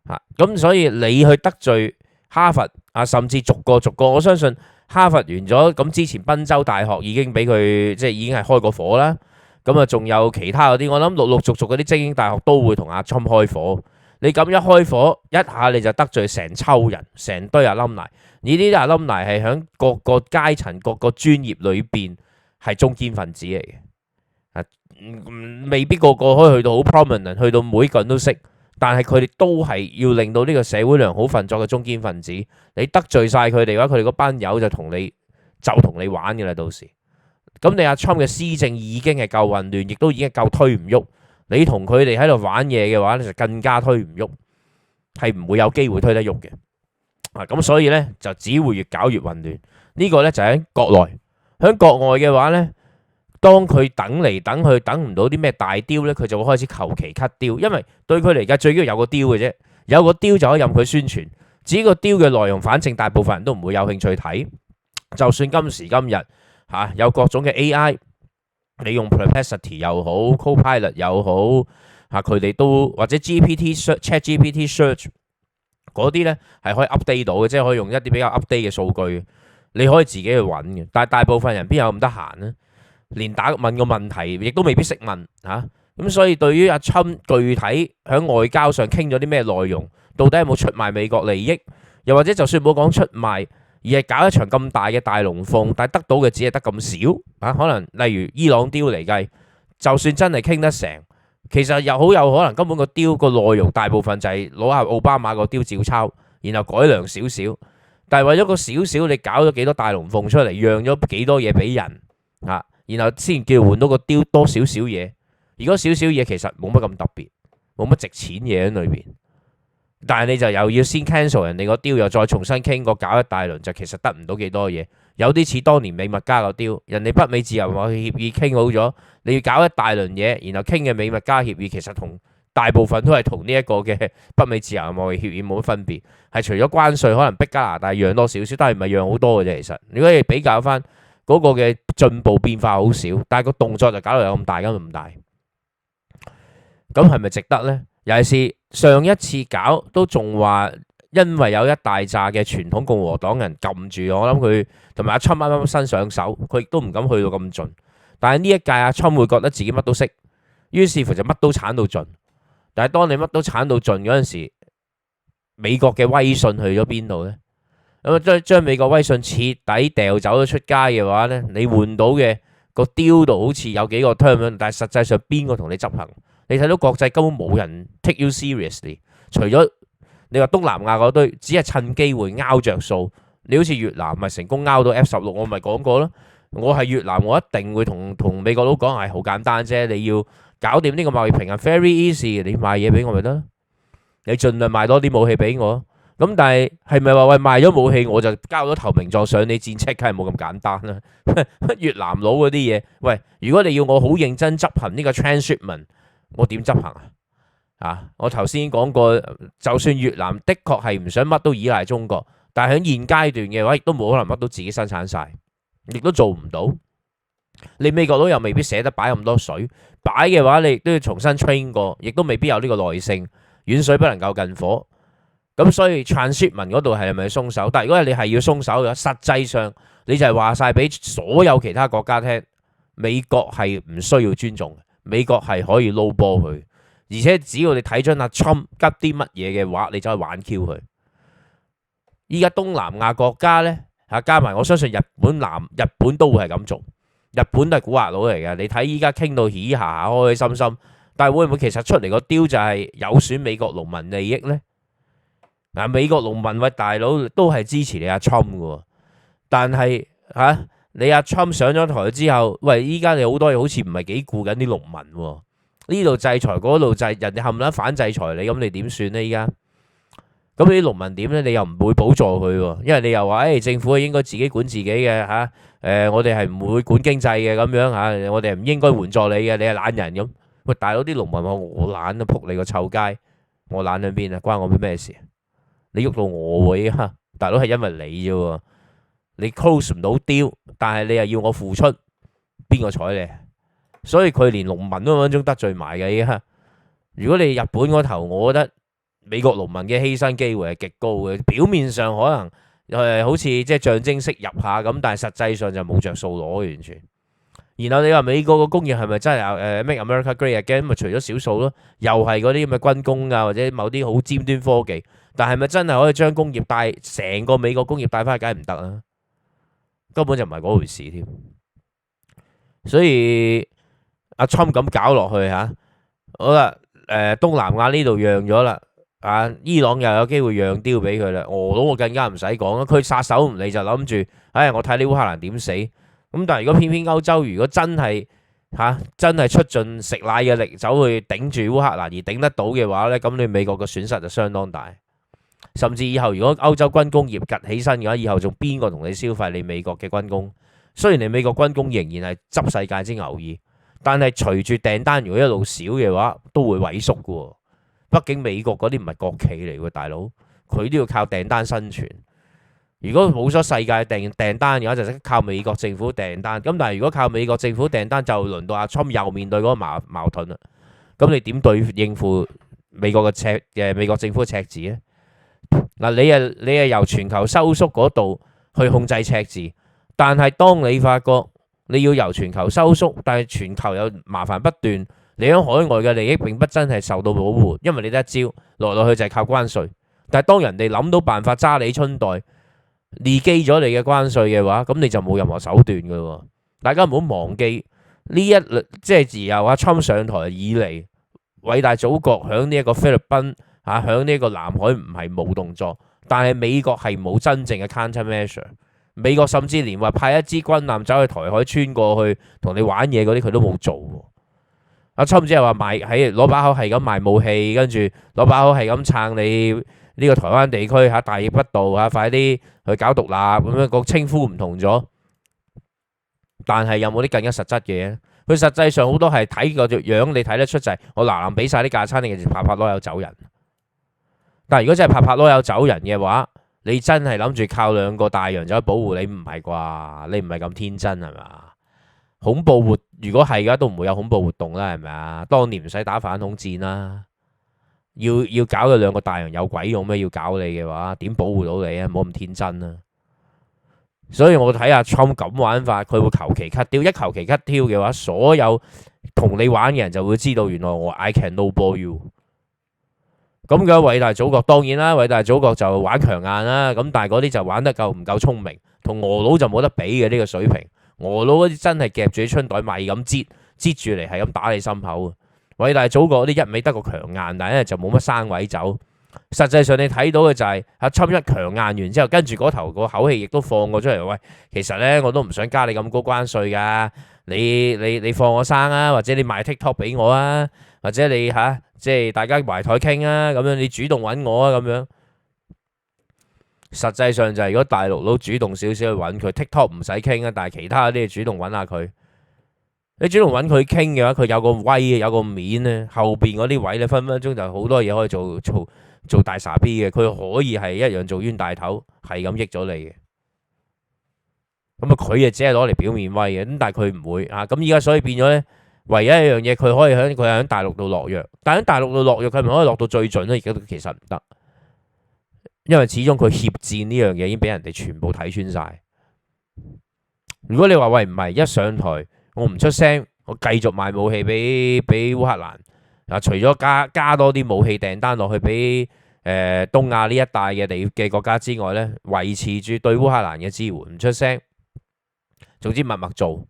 嚇。咁所以你去得罪哈佛啊，甚至逐個，我相信哈佛完咗，咁之前賓州大學已經俾佢即係已經係開過火啦。咁啊，仲有其他嗰啲，我諗陸陸續續嗰啲精英大學都會同阿侵開火。你咁一開火，一下你就得罪成抽人，成堆阿冧泥。而呢啲阿冧泥係喺各個階層、各個專業裏邊係中堅分子嚟嘅。未必個個可以去到好 prominent， 去到每個人都識，但係佢哋都係要令到呢個社會良好運作嘅中堅分子。你得罪晒佢哋嘅話，佢哋嗰班友就同你玩嘅啦。到時咁你阿 Trump 嘅施政已經係夠混亂，亦都已經夠推唔喐。你同佢哋喺度玩嘢嘅話，你就更加推唔喐，係唔會有機會推得喐嘅。咁所以呢，就只會越搞越混亂。呢個呢，就喺國內，喺國外嘅話呢，當佢等嚟等去等唔到啲咩大雕呢，佢就會開始求其 cut 雕，因為對佢嚟講最緊要有個雕嘅啫，有個雕就可以任佢宣傳。至於個雕嘅內容，反正大部分人都唔會有興趣睇。就算今時今日有各種嘅 AI， 你用 Perplexity 又好 Copilot 又好佢哋都或者 ChatGPT Search 嗰啲呢係可以 update 到嘅，即係可以用一啲比較 update 嘅數據，你可以自己去揾嘅。但係大部分人邊有咁得閒呢？連問個問題亦都未必識問咁所以對於阿侵具體喺外交上傾咗啲咩內容，到底有冇出賣美國利益，又或者就算冇講出賣，而係搞一場咁大嘅大龍鳳，但係得到嘅只係得咁少可能例如伊朗雕嚟計，就算真係傾得成，其實又好有可能根本個雕個內容大部分就係攞下奧巴馬個雕照抄，然後改良少少，但係為咗個少少，你搞咗幾多大龍鳳出嚟，讓咗幾多嘢俾人然後先叫換到個雕多少少嘢。如果少少嘢其實冇乜咁特別，冇乜值錢嘢喺裏邊，但係你就又要先 cancel 人哋個雕，又再重新傾過搞一大輪，就其實得唔到幾多嘢。有啲似當年美墨加個雕，人哋北美自由貿易協議傾好咗，你要搞一大輪嘢，然後傾嘅美墨加協議其實同大部分都係同呢一個嘅北美自由貿易協議冇乜分別，係除咗關稅可能逼加拿大讓多少少，但係唔係讓好多嘅啫。其實如果你比較翻嗰個嘅進步變化好少，但係個動作就搞到有咁大咁大，咁係咪值得呢？尤其是上一次搞都仲話，因為有一大紮嘅傳統共和黨人撳住，我諗佢同埋阿侵啱啱新上手，佢亦都唔敢去到咁盡。但係呢一屆阿侵會覺得自己乜都識，於是乎就乜都鏟到盡。但係當你乜都鏟到盡嗰陣時，美國嘅威信去咗邊度呢？咁將美國威信徹底掉走咗出街嘅話呢，你換到嘅個雕度好似有幾個 term， 但係實際上邊個同你執行？你睇到國際根本冇人 take you seriously， 除咗你話東南亞嗰堆，只係趁機會拗着數。你好似越南咪成功拗到 F-16， 我咪講過咯。我係越南，我一定會同美國佬講係好簡單啫。你要搞掂呢個貿易平衡 very easy， 你賣嘢俾我咪得咯。你盡量賣多啲武器俾我。咁但係咪話喂賣咗武器我就交咗投名狀上你戰車，梗係冇咁簡單啦。越南佬嗰啲嘢，喂，如果你要我好認真執行呢個 transshipment， 我點執行我頭先講過，就算越南的確係唔想乜都依賴中國，但係喺現階段嘅話，亦都冇可能乜都自己生產晒，亦都做唔到。你美國佬又未必捨得擺咁多水，擺嘅話你亦都要重新 train 過，亦都未必有呢個耐性。遠水不能夠近火。咁所以 transshipment 嗰度係咪鬆手？但係如果你係要鬆手嘅話，實際上你就係話晒俾所有其他國家聽，美國係唔需要尊重，美國係可以撈波佢，而且只要你睇準阿 Trump 急啲乜嘢嘅話，你就可以玩 Q 佢。依家東南亞國家呢，加埋我相信日本都會係咁做，日本都係古惑佬嚟嘅。你睇依家傾到起下開開心心，但係會唔會其實出嚟個 deal 就係有損美國農民利益呢？美國農民喂大佬都係支持你阿 Trump 嘅，但係你阿 Trump 上咗台之後，喂依家你好多嘢好似唔係幾顧緊啲農民喎，呢度制裁嗰度制，人哋冚唪唥反制裁你，咁你點算呢？依家咁啲農民點呢？你又唔會補助佢喎，因為你又話政府應該自己管自己嘅我哋係唔會管經濟嘅咁樣我哋唔應該援助你嘅，你係懶人咁。喂大佬，啲農民話我懶都仆你個臭街，我懶喺邊啊？關我咩事？你喐到我喎，依家大佬係因為你啫，你 close 唔到 deal，但係你又要我付出，邊個睬你？所以佢連農民都分分鐘得罪埋嘅依家。如果你日本嗰頭，我覺得美國農民嘅犧牲機會係極高嘅。表面上可能好似即係象徵式入下咁，但係實際上就冇着數攞完全。然後你話美國個工業係咪真係Make America Great Again？咪除咗少數咯，又係嗰啲咁嘅軍工啊，或者某啲好尖端科技，但係咪真係可以將工業帶成個美國工業帶翻去？梗係唔得啊！根本就唔係嗰回事添。所以阿 Trump 咁搞落去嚇，好啦，東南亞呢度讓咗啦，伊朗又有機會讓刁俾佢啦，俄佬我更加唔使講啦，佢殺手唔理就諗住，我睇你烏克蘭點死。咁但係如果偏偏歐洲如果真係出盡食奶嘅力走去頂住烏克蘭而頂得到嘅話呢，咁你美國嘅損失就相當大。甚至以後如果歐洲軍工業趌起身嘅話，以後仲邊個同你消費你美國嘅軍工？雖然你美國軍工仍然係執世界之牛耳，但係隨住訂單如果一路少嘅話，都會萎縮嘅。畢竟美國嗰啲唔係國企嚟嘅，大佬佢都要靠訂單生存。如果冇咗世界訂單嘅話，就即靠美國政府訂單。咁但係如果靠美國政府訂單，就輪到阿 Trump 又面對嗰個矛盾啦。咁你點應付美國美國政府嘅赤字咧？嗱，你係由全球收縮嗰度去控制赤字，但係當你發覺你要由全球收縮，但係全球有麻煩不斷，你喺海外嘅利益並不真係受到保護，因為你得一招，來去就係靠關稅。但係當人哋諗到辦法揸你春袋，利基咗你嘅關稅嘅話，咁你就冇任何手段㗎喎。大家唔好忘記呢即係自由阿 Trump 上台以嚟，偉大祖國響呢一個菲律賓響呢個南海唔係冇動作，但係美國係冇真正嘅 countermeasure。美國甚至連話派一支軍艦走去台海穿過去同你玩嘢嗰啲佢都冇做。阿 Trump 只係話攞把口係咁賣武器，跟住攞把口係咁撐你呢個台灣地區大逆不道快啲去搞獨立咁樣，個稱呼唔同咗，但係有冇啲更加實質嘅嘢？佢實際上好多係睇個樣，你睇得出就係我嗱臨俾晒啲架撐，你其實拍攞有走人。但係如果真係拍攞有走人嘅話，你真係諗住靠兩個大洋走去保護你，唔係啩？你唔係咁天真係嘛？恐怖如果係嘅話，都唔會有恐怖活動啦，係咪啊？當年唔使打反恐戰啦，要搞佢兩個大洋有鬼用咩？要搞你嘅話，點保護到你啊？唔好咁天真啊！所以我睇下 Trump 咁玩法，佢會求其 cut 掉，一求其 cut 掉嘅話，所有同你玩嘅人就會知道，原來我 I can lowball you。咁嘅偉大祖國當然啦，偉大祖國就玩強硬啦。咁但係嗰啲就玩得唔夠聰明，同俄佬就冇得比嘅呢個水平。俄佬嗰啲真係夾住春袋咪咁擠住嚟，係咁打你心口。偉大祖國嗰啲一味得個強硬，但係就冇乜生位走。實際上你睇到嘅就係阿 Trump 一強硬完之後，跟住嗰頭個口氣亦都放過出嚟。喂，其實呢，我都唔想加你咁高關稅㗎。你放我生啊，或者你賣 TikTok 俾我啊，或者你即係大家埋台傾啊，咁樣你主動揾我啊，咁樣。實際上就係如果大陸佬主動少少去揾佢 TikTok 唔使傾啊，但係其他啲主動揾下佢。你主動揾佢傾嘅話，佢有個威有個面咧，後邊嗰啲位咧分分鐘就好多嘢可以做大傻 B 嘅，佢可以係一樣做冤大頭，係咁益咗你嘅。咁佢只係攞嚟表面威嘅，咁但係佢唔會咁依家所以變咗咧，唯一一樣嘢佢可以喺大陸度落藥，但喺大陸度落藥佢咪可以落到最盡咧？而家其實唔得，因為始終佢協戰呢樣嘢已經俾人哋全部睇穿晒。如果你話喂唔係一上台我唔出聲，我繼續賣武器俾烏克蘭除咗加多啲武器訂單落去俾東亞呢一帶嘅國家之外咧，維持住對烏克蘭嘅支援，唔出聲。總之默默做，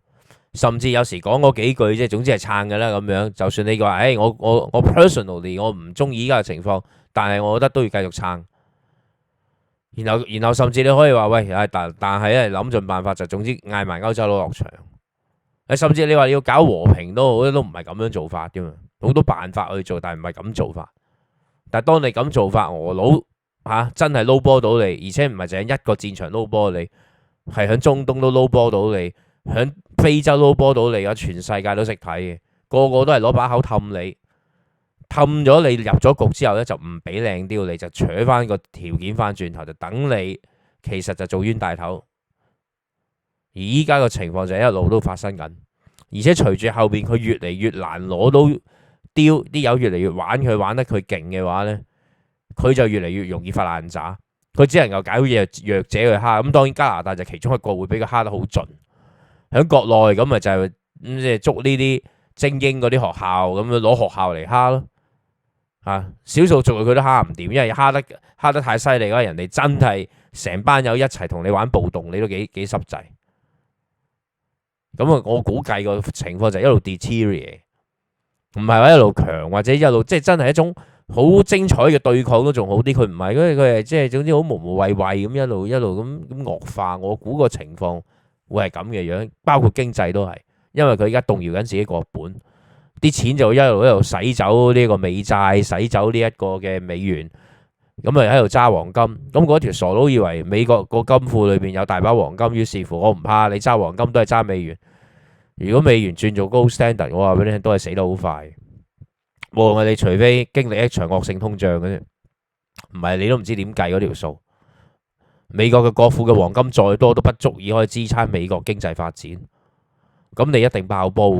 甚至有時講嗰幾句啫，總之係撐㗎啦咁樣。就算你話我 personally 我唔中意依家嘅情況，但係我覺得都要繼續撐。然後甚至你可以話喂，但係咧諗盡辦法就總之嗌埋歐洲佬落場。甚至你話要搞和平都好，都唔係咁樣做法㗎嘛，好多辦法去做，但係唔係咁做法。但係當你咁做法，俄佬真係撈波到你，而且唔係淨係一個戰場撈波你。係喺中東都撈波到你，喺非洲撈波到你，全世界都識睇嘅，個個都係攞把口氹你，氹咗你入咗局之後咧，就唔俾靚雕你，就扯翻個條件翻轉頭，就等你其實就做冤大頭。而依家個情況就一路都發生緊，而且隨住後邊佢越嚟越難攞到雕，啲友越嚟越玩佢，玩得佢勁嘅話咧，佢就越嚟越容易發爛渣。佢只能夠搞弱者去蝦。咁當然加拿大就其中一個會俾佢蝦得好盡。喺國內咁咪就係即係捉呢啲精英嗰啲學校咁樣攞學校嚟蝦咯。少數族裔佢都蝦唔掂，因為蝦得太犀利啦，人哋真係成班友一齊同你玩暴動，你都幾濕滯。咁啊，我估計個情況就一路 deteriorate， 唔係話一路強或者一路即係真係一種好精彩嘅對抗都仲好啲。佢唔係，因為佢係即係總之好無謂咁一路咁惡化。我估個情況會係咁嘅樣，包括經濟都係，因為佢而家動搖緊自己國本。啲錢就一路洗走呢個美債，洗走呢一個嘅美元，咁啊喺度揸黃金。咁嗰條傻佬以為美國個金庫裏邊有大把黃金，於是乎我唔怕你揸黃金都係揸美元。如果美元轉做高 standard， 我話俾你聽都係死得好快。你除非經歷一場惡性通脹嘅啫，唔係你都唔知點計嗰條數。美國嘅國庫嘅黃金再多都不足以可以支撐美國經濟發展，咁你一定爆煲。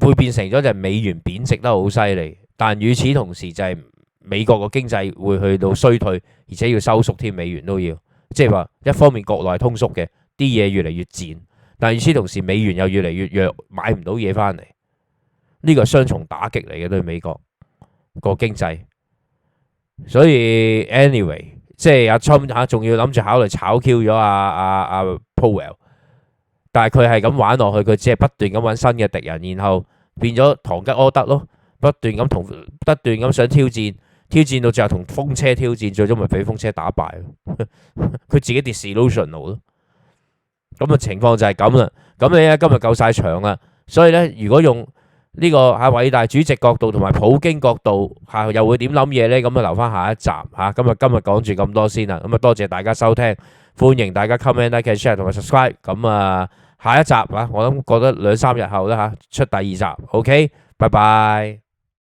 會變成咗就係美元貶值得好犀利，但與此同時就係美國個經濟會去到衰退，而且要收縮添，美元都要，即係話一方面國內通縮嘅啲嘢越嚟越賤，但與此同時美元又越嚟越弱，買唔到嘢翻嚟，呢個係雙重打擊嚟嘅對美國個經濟。所以 anyway， 即係阿 Trump 仲要諗住考慮炒 Q 咗阿 Powell。但係佢係咁玩落去，佢只係不斷咁揾新嘅敵人，然後變咗堂吉訶德咯，不斷咁想挑戰到最後同風車挑戰，最終咪俾風車打敗。佢自己 disillusional 咯。咁嘅情況就係咁啦。咁你咧今日夠晒長啦，所以咧如果用呢個偉大主席角度同埋普京角度又會點諗嘢咧？咁啊留翻下一集嚇。今日講住咁多先啦。咁啊多謝大家收聽，歡迎大家 comment、like、share 同埋 subscribe。咁啊〜下一集我諗覺得2-3日後啦出第二集。OK，拜拜。